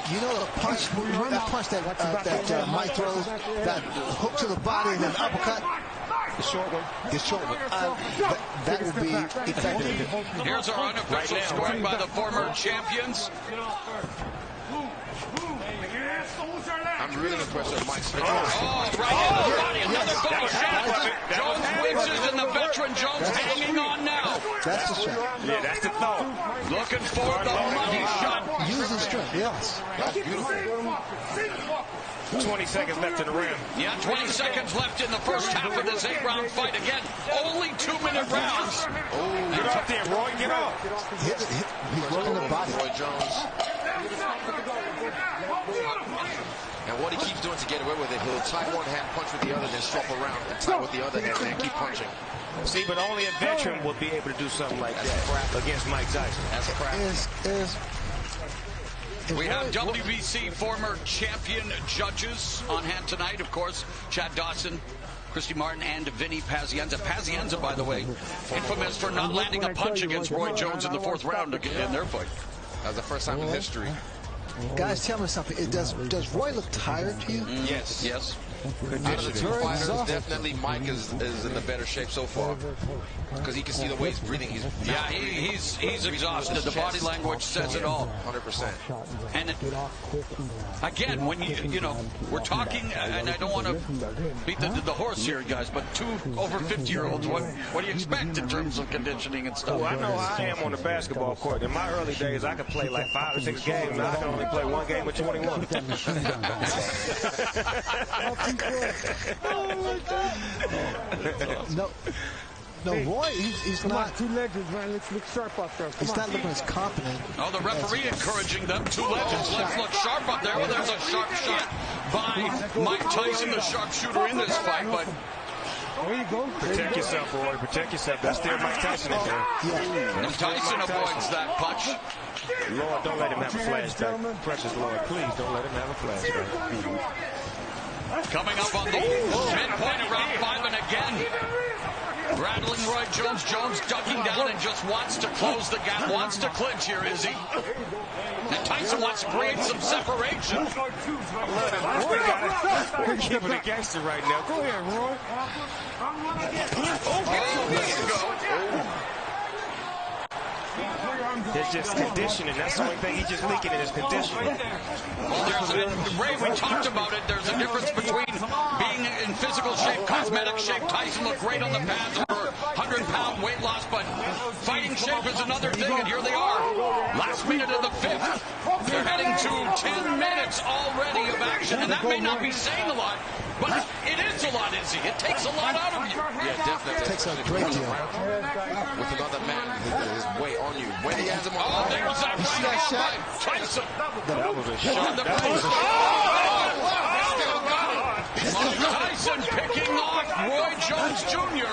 You know the punch, that punch that Mike throws, that hook to the body and then uppercut? The short one. The short one. That would be effective. Here's our unofficial scoring by the former champions. I'm really impressed with Mike's finish. Oh, right in the body, another body shot. Jones winces, and the veteran Jones hanging on now. That's the shot. Yeah, that's the thought. Looking for the money shot. Using strength, yes. That's beautiful. 20 seconds left in the round. Yeah, 20 seconds left in the first half of this 8-round fight. Again, only 2-minute rounds. Oh, get off there, Roy. Get off. He's working the body. Roy Jones. And what he keeps doing to get away with it, he'll tie one hand, punch with the other, then swap around and tie with the other hand, and keep punching. See, but only a veteran would be able to do something like that against Mike Tyson. That's a practice. We have WBC former champion judges on hand tonight, of course. Chad Dawson, Christy Martin, and Vinny Pazienza. Pazienza, by the way, infamous for not landing a punch against Roy Jones in the 4th round in their fight. That was the first time in history. Guys, tell me something. Does Roy look tired to you? Yes. Yes. Out of the two fighters, definitely Mike is in the better shape so far. Because he can see the way he's breathing. He's exhausted. The body language says it all. 100%. And again, when we're talking, and I don't want to beat the horse here, guys, but 2 over 50-year-olds, what do you expect in terms of conditioning and stuff? Well, I know how I am on the basketball court. In my early days, I could play like 5 or 6 games. Now I can only play 1 game of 21. No, Roy, he's not. 2 legends, man. Let's look sharp up there. He's not looking as confident. Oh, the referee encouraging them. 2 legends. Let's look sharp up there. Well, there's a sharp shot by Mike Tyson, the sharpshooter in this fight, but. There you go. Protect yourself, Roy. Protect yourself. That's still Mike Tyson in there. And Tyson avoids that punch. Lord, don't let him have a flashback. Precious Lord, please don't let him have a flashback. Coming up on the midpoint of round 5, and again, rattling Roy Jones. Jones ducking down and just wants to close the gap, wants to clinch here, is he? And Tyson wants to create some separation. We're keeping it gangster right now. Go ahead, Roy. There you go. It's just conditioning. That's the only thing he's just leaking in his conditioning. Well, Ray, we talked about it. There's a difference between being in physical shape, cosmetic shape. Tyson looked great on the pads over 100-pound weight loss, but fighting shape is another thing, and here they are. Last minute of the 5th. They're heading to 10 minutes already of action, and that may not be saying a lot, but it is a lot, Izzy. It takes a lot out of you. Yeah, definitely. It takes a great deal. With another man, his weight on you. When he has him on there's that right shot by Tyson. That was a shot. That was a shot. Tyson picking off Roy Jones Jr.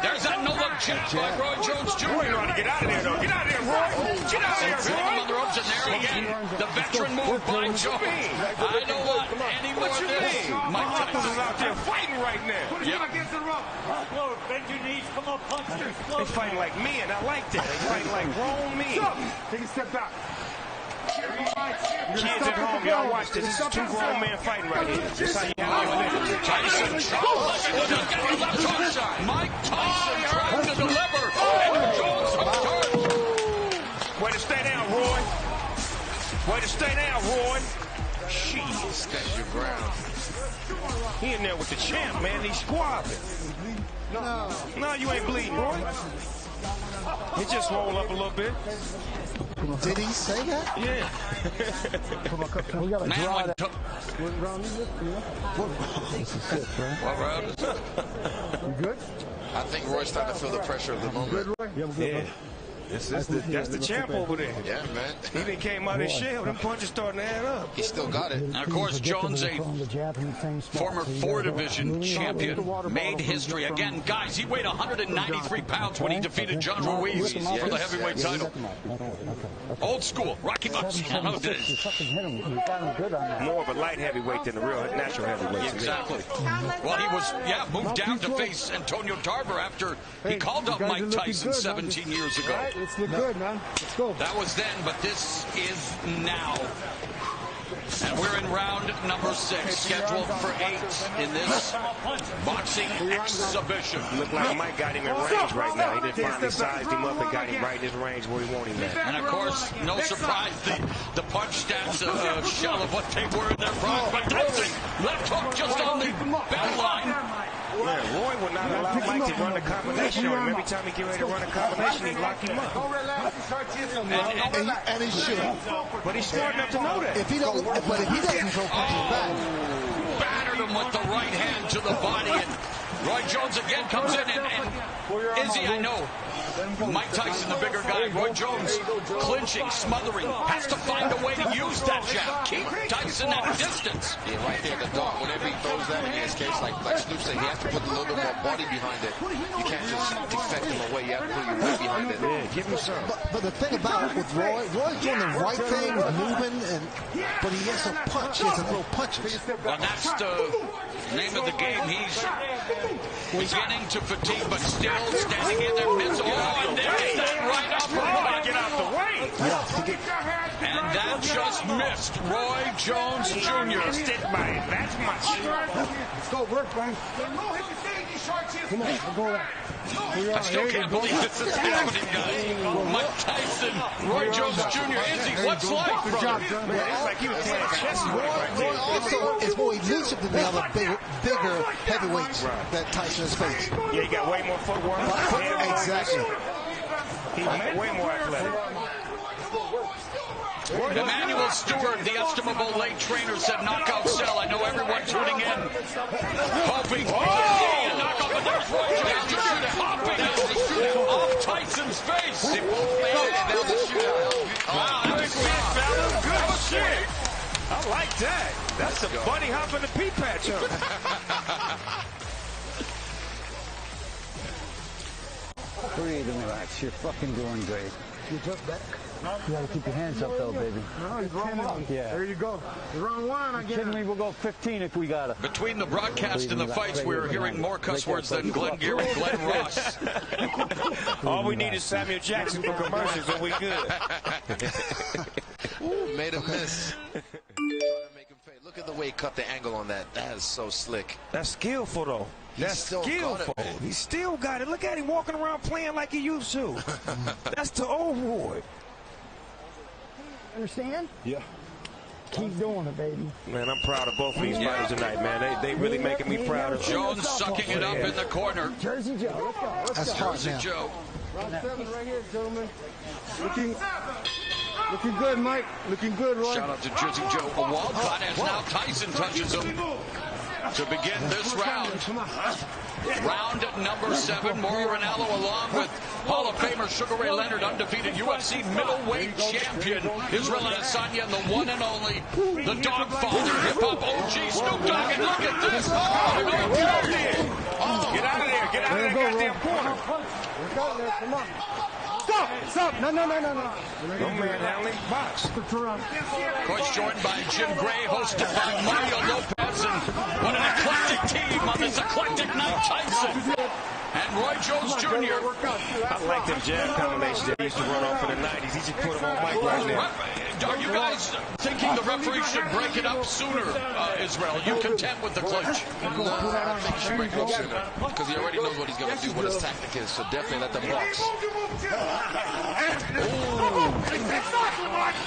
There's that no-look jab by Roy Jones Jr. Get out of there, though. Get out of there, Roy. Get out of there, Roy. On the ropes, and there again, the veteran doctrine move by Jones. I don't want any more of this. Mike Tyson is out there fighting right now. Put him against the rope. Slow, bend your knees. Come on, punch her. They fighting like men. I like that. They fighting like grown men. Take a step back. Kids at home, y'all watch this. This is two grown men fighting right here. This is how you handle it. Tyson trying left hook shot. Mike Tyson trying to deliver. And Jones hooks. Way to stay down, Roy. Way to stay down, Roy. Jeez. Stand your ground. He in there with the champ, man. He's squabbing. No, you ain't bleeding, Roy. He just rolled up a little bit. Did he say that? Yeah. We got to draw that. What round is it? This is 6, right? What round is it? You good? I think Roy's starting to feel the pressure of the moment. Yeah. That's the champ over there. Yeah, man. He done came out of his shell. Them punches starting to add up. He still got it. And of course, Jones, a former 4-division champion, made history. Again, guys, he weighed 193 pounds when he defeated John Ruiz for the heavyweight title. Old school, Rocky Marciano days. More of a light heavyweight than a real natural heavyweight. Exactly. Well, he was, moved down to face Antonio Tarver after he called up Mike Tyson 17 years ago. Let's look good, man. Let's go. That was then, but this is now. And we're in round number 6, scheduled for 8 in this boxing exhibition. Look like Mike got him in range right now. He done finally sized him up and got him right in his range where he wanted him at. And of course, no surprise, the punch stats a shell of what they were in their prime. But Tyson, left hook just on the bell line. Yeah, Roy would not allow Mike to run the combination on him. Every time he get ready to run a combination, he'd lock him up. And he should. But he's smart enough to know that. If he doesn't throw punches back. Battered him with the right hand to the body. And Roy Jones again comes in. And Izzy, I know, Mike Tyson, the bigger guy, Roy Jones, clinching, smothering, has to find a way to use that jab. Keep Tyson at a distance. Yeah, right there, the dog. Whenever he throws that, in his case, like Snoop said, he has to put a little bit more body behind it. You can't just defect him away. You have to put your weight behind it. Yeah, give him some. But the thing about it with Roy's doing the right thing with moving, but he has to punch. He has to throw punches. Well, that's the name of the game. He's beginning to fatigue, but still standing in there. And there's that right uppercut. Get out the way. And that just missed Roy Jones Jr. Missed it by that much. Let's go, work, man. Come on, we'll go there. I still can't believe this is happening, guys. Mike Tyson, Roy Jones Jr. Izzy, what's life, brother? It's like he was playing chess with him right Roy there. also is more elusive than the other bigger heavyweights that Tyson has faced. Yeah, he got way more footwork. Exactly. He's way more athletic. Emmanuel Stewart, the estimable late trainer, said knockout cell. I know everyone tuning in, hoping. Oh, knockout, but there's Roy Jones popping out off Tyson's face. It will fail. That was a shootout. Wow, that was shit, fella. Good shit. I like that. That's a bunny hop in the pea patch, huh? Breathe and relax. You're fucking doing great. You just back. You gotta keep your hands up though, baby. No, you're wrong one. Yeah. There you go. You're wrong one again. Kidding me? We'll go 15 if we got it. Between the broadcast and the fights, we're hearing more cuss words than Glenn Gear and Glenn Ross. All we need is Samuel Jackson for commercials and we good. Ooh, made a miss. Look at the way he cut the angle on that. That is so slick. That's skillful, though. That's skillful. He still got it. Look at him walking around playing like he used to. That's the old Roy. Understand? Yeah. Keep doing it, baby. Man, I'm proud of both of these fighters tonight, man. They really making me proud of Jones sucking it up in the corner. Jersey Joe, let's go. That's hard Jersey now. Joe. Round 7 right here, gentlemen. Looking good, Mike. Looking good, Roy. Shout out to Jersey Joe. A Walcott as now Tyson touches him to begin this round. Round number 7. Mauro Ranallo along with Hall of Famer Sugar Ray Leonard, undefeated UFC middleweight champion Israel Adesanya, and the one and only, the Dogfather, hip-hop OG Snoop Dogg. And look at this. Get out of there. Get out of that goddamn corner. Come on. Stop. No. No manhandling. Box. Of course, joined by Jim Gray, hosted by Mario Lopez, and what an eclectic team on this eclectic night. Tyson and Roy Jones Jr. I like them jab combinations that he used to run off in the 90s. He should put them on Mike right now. Are you guys thinking the referee should break it up sooner, Israel? You content with the clinch? No, I think he should break it up sooner because he already knows what he's going to do, what his tactic is. So definitely let them box.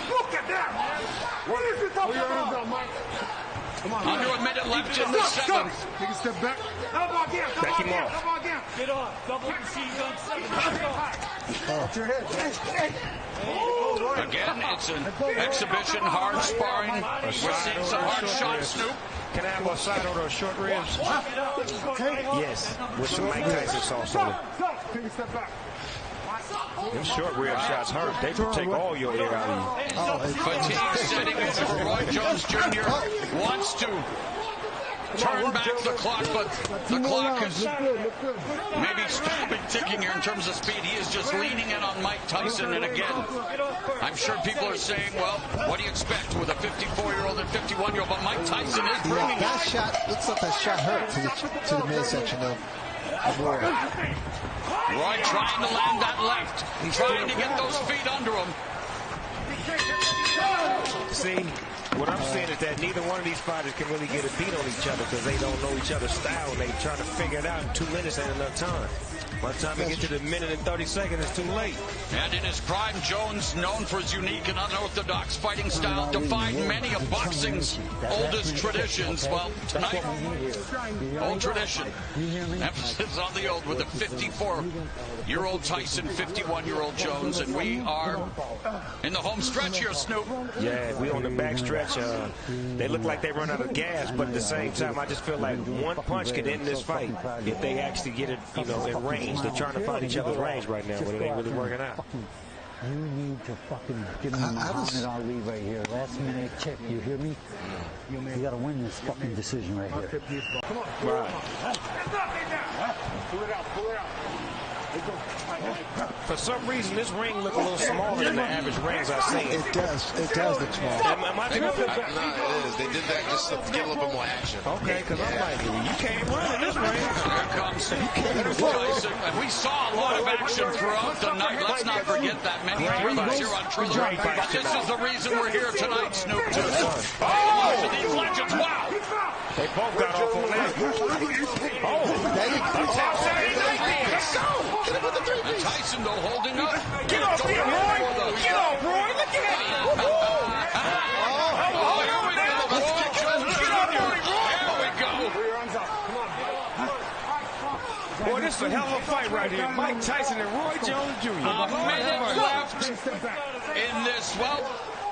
Look at that! What is it talking about, Mike? Under a minute left in the seventh. Take a step back. Back him off. Get off. Double C's on 7. Again, it's an exhibition, hard sparring. We're seeing some hard shots, Snoop. Can I have a side order of short ribs? Yes, with some Mike Tyson sauce on it. Take a step back. Them short rib shots hurt. They can take all your air out of you. Fatigue setting in for Roy Jones Jr. Wants to turn back the clock, but the clock is maybe stopping ticking here in terms of speed. He is just leaning in on Mike Tyson, and again, I'm sure people are saying, well, what do you expect with a 54-year-old and 51-year-old? But Mike Tyson is bringing that shot. Looks like that shot hurt to the midsection of Roy. Roy trying to land that left, trying to get those feet under him. See, what I'm saying is that neither one of these fighters can really get a beat on each other because they don't know each other's style and they trying to figure it out in 2 minutes ain't enough time. By the time you get to the minute and 30 seconds, it's too late. And in his prime, Jones, known for his unique and unorthodox fighting style, defied many of boxing's oldest traditions. Well, tonight, old tradition. Emphasis on the old with a 54-year-old Tyson, 51-year-old Jones, and we are in the home stretch here, Snoop. Yeah, we on the back stretch. They look like they run out of gas, but at the same time, I just feel like one punch could end this fight if they actually get it, in range. They're trying to find each other's range right now, but it ain't really working out. You need to fucking give me Muhammad Ali right here. Last minute check. You hear me? You got to win this fucking decision right here. Come on. Right. Pull it out. For some reason, this ring look a little smaller than the average rings I've seen. It does look small. Am I thinking it is. They did that just to get a little bit more action. Okay, because I'm like, you can't run in this ring. Here comes Tyson. And we saw a lot of action throughout the night. Let's not forget that. Many thrillers here on Triller. But this is the reason we're here tonight, Snoop. Oh! These legends, wow! They both got off on that. And Tyson, though, holding up. Get off here, Roy! Get off, Roy! Look at him! Boy, this is a hell of a fight right here. Mike Tyson and Roy Jones Jr. A minute left in this, well,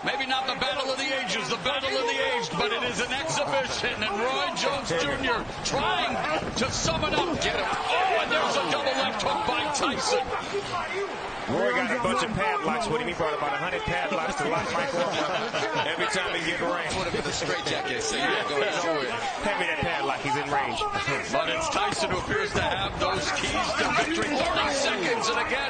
maybe not the battle of the ages, the battle of the aged, but it is an exhibition, and Roy Jones Jr. trying to sum it up. Get him. Oh, and there's a double left hook by Tyson. Roy got a bunch of padlocks with him. He brought about 100 padlocks to lock Michael up every time he get in range. Put him in the straitjacket. So yeah, go ahead and do it. Hand me that padlock. He's in range. But it's Tyson who appears to have those keys to victory. 30 seconds, and again,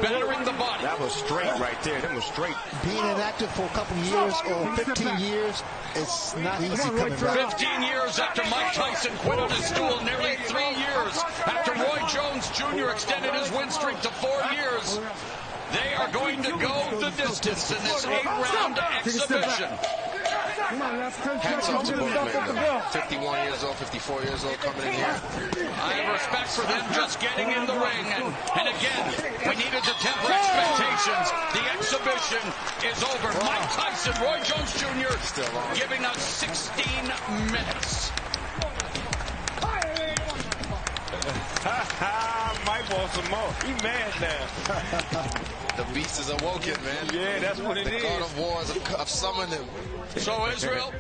battering the body. That was straight right there. That was straight. Being inactive for a couple years or 15 years, it's not easy coming back. 15 years after Mike Tyson quit on his stool, nearly 3 years after Roy Jones Jr. extended his win streak to 4 years. They are going to go the distance in this 8-round exhibition. Hats off to both men. 51 years old, 54 years old coming in here. I have respect for them just getting in the ring. And again, we needed to temper expectations. The exhibition is over. Mike Tyson, Roy Jones Jr. Still on. Giving us 16 minutes. Mike wants some more. He mad now. The beast is awoken, man. Yeah, that's what it is. The God of Wars have summoned him. So, Israel,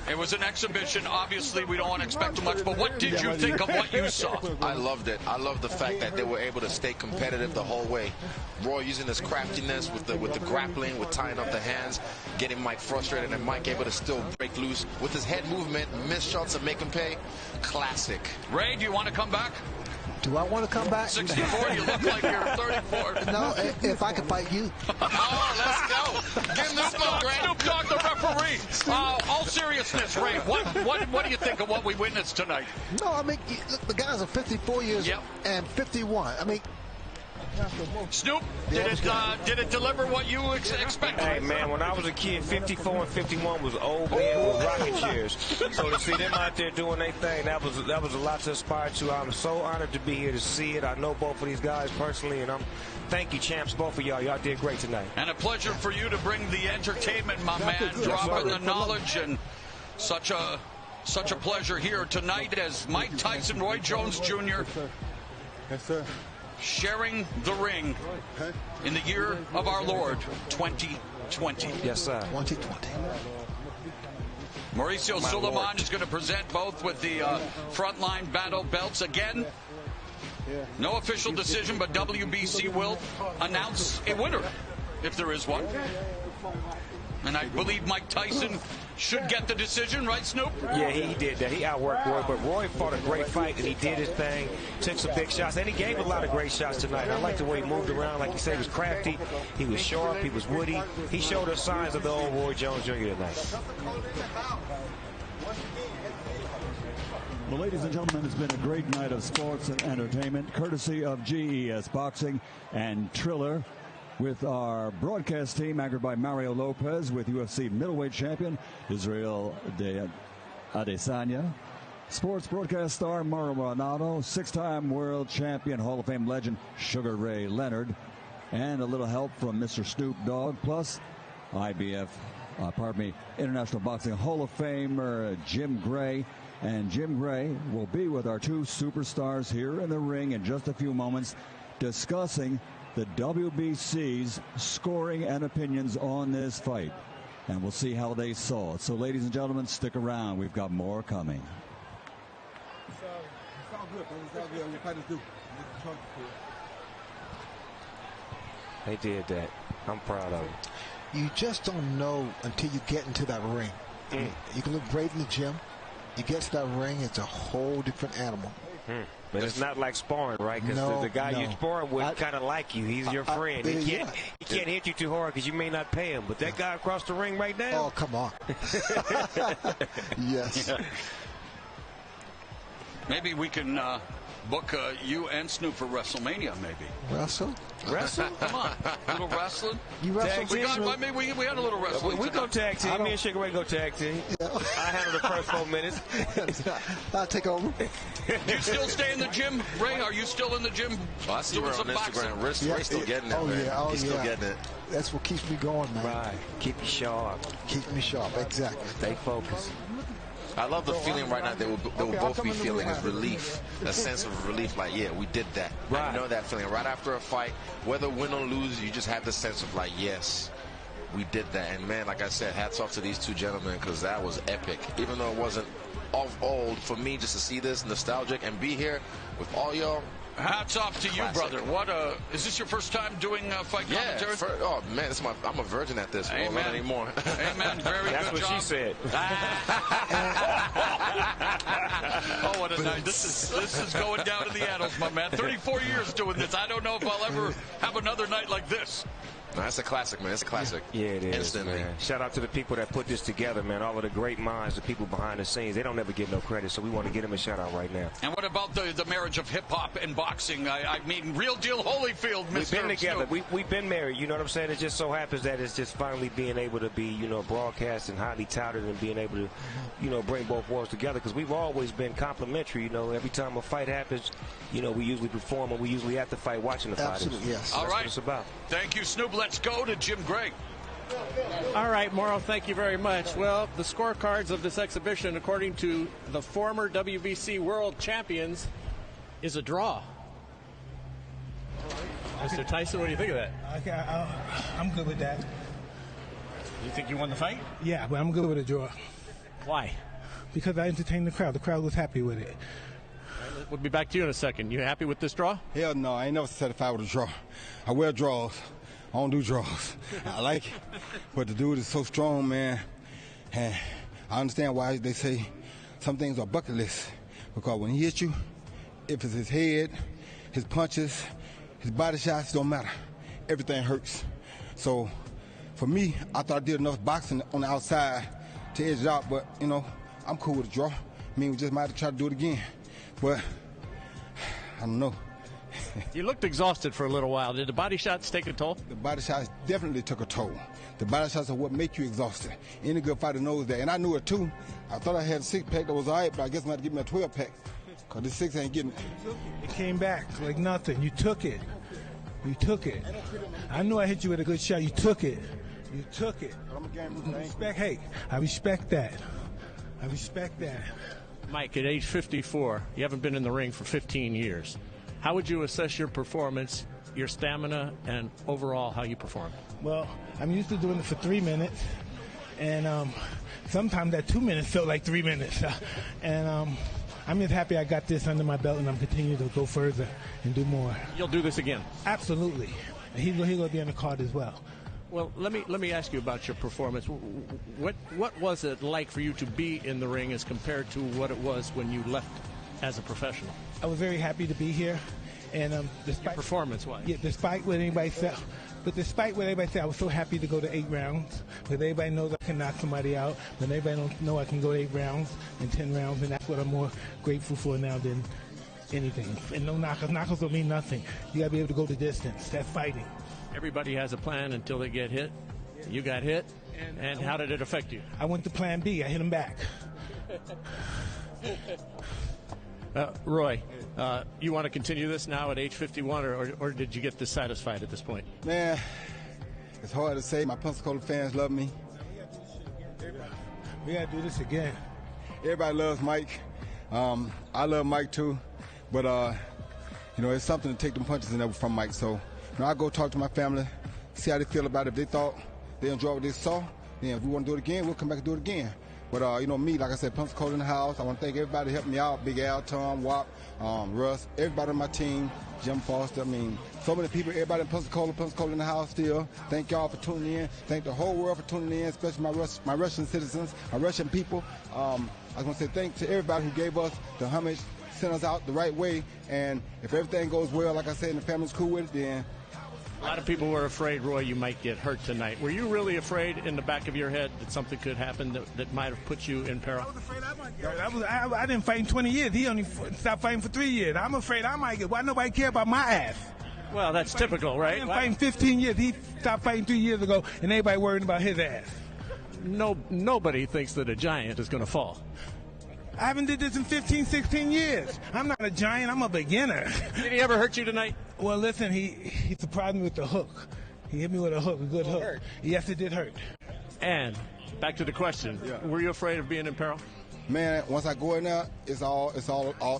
it was an exhibition. Obviously, we don't want to expect too much, but what did you think of what you saw? I loved it. I loved the fact that they were able to stay competitive the whole way. Roy using his craftiness with the grappling, with tying up the hands, getting Mike frustrated, and Mike able to still break loose with his head movement, miss shots and make him pay. Classic. Ray, do you want to come back? Do I want to come back? 64, you look like you're 34. No, if I could fight you. Oh, let's go. Give this one, Snoop Dogg, the referee. All seriousness, Ray, what do you think of what we witnessed tonight? No, I mean, look, the guys are 54 years and 51. I mean, Snoop, did it deliver what you expected? Hey, man, when I was a kid, 54 and 51 was old men with rocket chairs. So to see them out there doing their thing, that was a lot to aspire to. I'm so honored to be here to see it. I know both of these guys personally, and thank you, champs, both of y'all. Y'all did great tonight. And a pleasure for you to bring the entertainment, my man, dropping the knowledge, and such a pleasure here tonight as Mike Tyson, Roy Jones Jr. Yes, sir. Sharing the ring in the year of our Lord, 2020. Yes, sir. 2020. Mauricio Suleiman is going to present both with the frontline battle belts again. No official decision, but WBC will announce a winner, if there is one. And I believe Mike Tyson should get the decision, right, Snoop? Yeah, he did that. He outworked Roy, but Roy fought a great fight, and he did his thing, took some big shots, and he gave a lot of great shots tonight. I like the way he moved around. Like you said, he was crafty, he was sharp, he was woody. He showed us signs of the old Roy Jones Jr. tonight. Well, ladies and gentlemen, it's been a great night of sports and entertainment, courtesy of GES Boxing and Triller, with our broadcast team anchored by Mario Lopez, with UFC middleweight champion Israel Adesanya, sports broadcast star Mauro Ronaldo, six-time world champion Hall of Fame legend Sugar Ray Leonard, and a little help from Mr. Snoop Dogg, plus International Boxing Hall of Famer Jim Gray. And Jim Gray will be with our two superstars here in the ring in just a few moments, discussing the WBC's scoring and opinions on this fight. And we'll see how they saw it. So, ladies and gentlemen, stick around. We've got more coming. It's all good, bro. It's all good. What fighters do. They did that. I'm proud of them. You just don't know until you get into that ring. You can look great in the gym. You get to that ring, it's a whole different animal. But it's not like sparring, right? Because the guy you're sparring with kind of like you. He's your friend. He can't hit you too hard because you may not pay him. But that guy across the ring right now. Oh, come on. Yes. Maybe we can book you and Snoop for WrestleMania, maybe. Wrestle? Come on. A little wrestling? You wrestle? We had a little wrestling. We go tag team. Me and Sugar Ray go tag team. Yeah. I handle the first 4 minutes. I'll take over. Do you still stay in the gym, Ray? Are you still in the gym? Oh, I see her on Instagram. Ray's still getting it, man. He's still getting it. That's what keeps me going, man. Right. Keep you sharp. Keep me sharp, exactly. Stay focused. I love the feeling right now they will both be feeling is relief, a sense of relief, like, yeah, we did that. Right. I know that feeling. Right after a fight, whether win or lose, you just have the sense of, like, yes, we did that. And, man, like I said, hats off to these two gentlemen, because that was epic. Even though it wasn't of old, for me, just to see this nostalgic and be here with all y'all. Hats off to you, brother. Is this your first time doing fight commentary? Oh man, I'm a virgin at this. Amen. Not anymore. Amen. Very That's good what job. she said. Oh, what a night! This is going down in the annals, my man. 34 years doing this. I don't know if I'll ever have another night like this. No, that's a classic, man. It's a classic. Yeah, it is. Instantly. Man. Shout out to the people that put this together, man. All of the great minds, the people behind the scenes. They don't ever get no credit, so we want to give them a shout out right now. And what about the marriage of hip hop and boxing? I mean, real deal Holyfield, Mr. We've been together. Snoop. We've been married. You know what I'm saying? It just so happens that it's just finally being able to be, broadcast and highly touted, and being able to, bring both worlds together. Because we've always been complimentary. Every time a fight happens, we usually perform, and we usually at the fight watching the fighters. Absolutely, yes. All right. What it's about. Thank you, Snoop. Let's go to Jim Gray. All right, Mauro, thank you very much. Well, the scorecards of this exhibition, according to the former WBC world champions, is a draw. Mr. Tyson, what do you think of that? Okay, I'm good with that. You think you won the fight? Yeah, but I'm good with a draw. Why? Because I entertained the crowd. The crowd was happy with it. We'll be back to you in a second. You happy with this draw? Hell no, I ain't never satisfied with a draw. I wear draws. I don't do draws. I like it. But the dude is so strong, man. And I understand why they say some things are bucket list. Because when he hits you, if it's his head, his punches, his body shots don't matter. Everything hurts. So for me, I thought I did enough boxing on the outside to edge it out, but, you know, I'm cool with a draw. I mean, we just might have to try to do it again. But I don't know. You looked exhausted for a little while. Did the body shots take a toll? The body shots definitely took a toll. The body shots are what make you exhausted. Any good fighter knows that. And I knew it too. I thought I had a 6-pack that was all right, but I guess I'm going to give me a 12-pack. Because this 6 ain't getting it. It came back like nothing. You took it. You took it. I knew I hit you with a good shot. You took it. You took it. Hey, I respect that. I respect that. Mike, at age 54, you haven't been in the ring for 15 years. How would you assess your performance, your stamina, and overall how you perform? Well, I'm used to doing it for 3 minutes, and sometimes that 2 minutes felt like 3 minutes. I'm just happy I got this under my belt, and I'm continuing to go further and do more. You'll do this again? Absolutely. He's going to be on the card as well. Well, let me ask you about your performance. What was it like for you to be in the ring as compared to what it was when you left as a professional? I was very happy to be here, and despite performance-wise, yeah, despite what anybody said, I was so happy to go to 8 rounds. Because everybody knows I can knock somebody out, but everybody don't know I can go 8 rounds and 10 rounds, and that's what I'm more grateful for now than anything. And no knockouts. Knockouts don't mean nothing. You got to be able to go the distance. That's fighting. Everybody has a plan until they get hit. You got hit, and how did it affect you? I went to plan B. I hit him back. Roy, you want to continue this now at age 51, or did you get dissatisfied at this point? Man, it's hard to say. My Pensacola fans love me. We got to do this again. Everybody loves Mike. I love Mike too, but you know, it's something to take them punches in there from Mike. So, you know, I go talk to my family, see how they feel about it. If they thought they enjoyed what they saw, then if we want to do it again, we'll come back and do it again. But, you know, me, like I said, Pensacola in the house. I want to thank everybody who helped me out. Big Al, Tom, Wap, Russ, everybody on my team, Jim Foster. I mean, so many people, everybody in Pensacola in the house still. Thank y'all for tuning in. Thank the whole world for tuning in, especially my Russian citizens, my Russian people. I was going to say thanks to everybody who gave us the homage, sent us out the right way. And if everything goes well, like I said, and the family's cool with it, then... A lot of people were afraid, Roy, you might get hurt tonight. Were you really afraid in the back of your head that something could happen that might have put you in peril? I didn't fight in 20 years. He only stopped fighting for 3 years. I'm afraid I might get... Why nobody care about my ass? Well, that's typical, right? I've been fighting 15 years. He stopped fighting 3 years ago, and everybody worried about his ass. Nobody thinks that a giant is going to fall. I haven't did this in 15, 16 years. I'm not a giant. I'm a beginner. Did he ever hurt you tonight? Well, listen, he surprised me with the hook. He hit me with a hook, a good hook. Hurt. Yes, it did hurt. And back to the question, were you afraid of being in peril? Man, once I go in there, it's all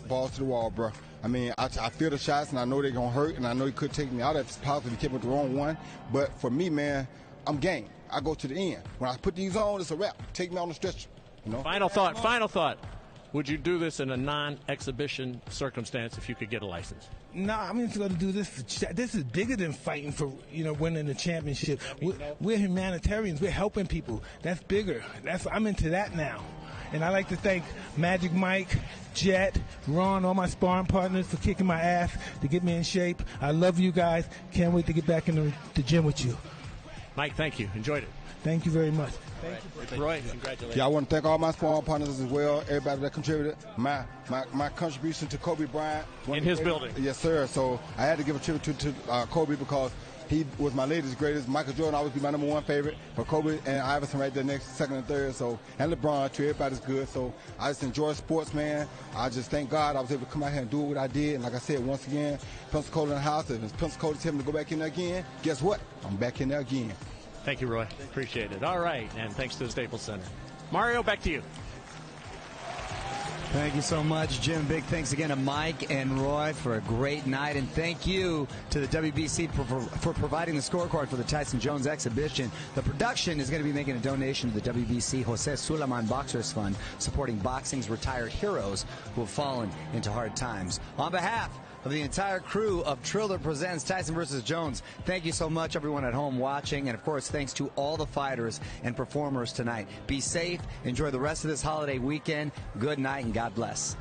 balls to the wall, bro. I mean, I feel the shots, and I know they're going to hurt, and I know he could take me out if it's possible to keep with the wrong one. But for me, man, I'm game. I go to the end. When I put these on, it's a wrap. Take me on the stretcher. You know? Final thought. Would you do this in a non-exhibition circumstance if you could get a license? No, I'm just going to do this. This is bigger than fighting for, winning the championship. We're humanitarians. We're helping people. That's bigger. I'm into that now. And I'd like to thank Magic Mike, Jet, Ron, all my sparring partners for kicking my ass to get me in shape. I love you guys. Can't wait to get back in the gym with you. Mike, thank you. Enjoyed it. Thank you very much. Thank you. Roy, congratulations. Yeah, I want to thank all my sparring partners as well, everybody that contributed. My contribution to Kobe Bryant. In his building. Yes, sir. So I had to give a tribute to Kobe because he was my latest greatest. Michael Jordan always be my number one favorite, but Kobe and Iverson right there next, second and third. So, and LeBron too. Everybody's good. So I just enjoy sports, man. I just thank God I was able to come out here and do what I did. And like I said, once again, Pensacola in the house. If Pensacola tell me to go back in there again, guess what? I'm back in there again. Thank you, Roy. Appreciate it. All right, and thanks to the Staples Center. Mario, back to you. Thank you so much, Jim. Big thanks again to Mike and Roy for a great night. And thank you to the WBC for providing the scorecard for the Tyson Jones exhibition. The production is going to be making a donation to the WBC Jose Sulaiman Boxers Fund, supporting boxing's retired heroes who have fallen into hard times. On behalf of the entire crew of Triller Presents Tyson vs. Jones, thank you so much, everyone at home watching. And, of course, thanks to all the fighters and performers tonight. Be safe. Enjoy the rest of this holiday weekend. Good night and God bless.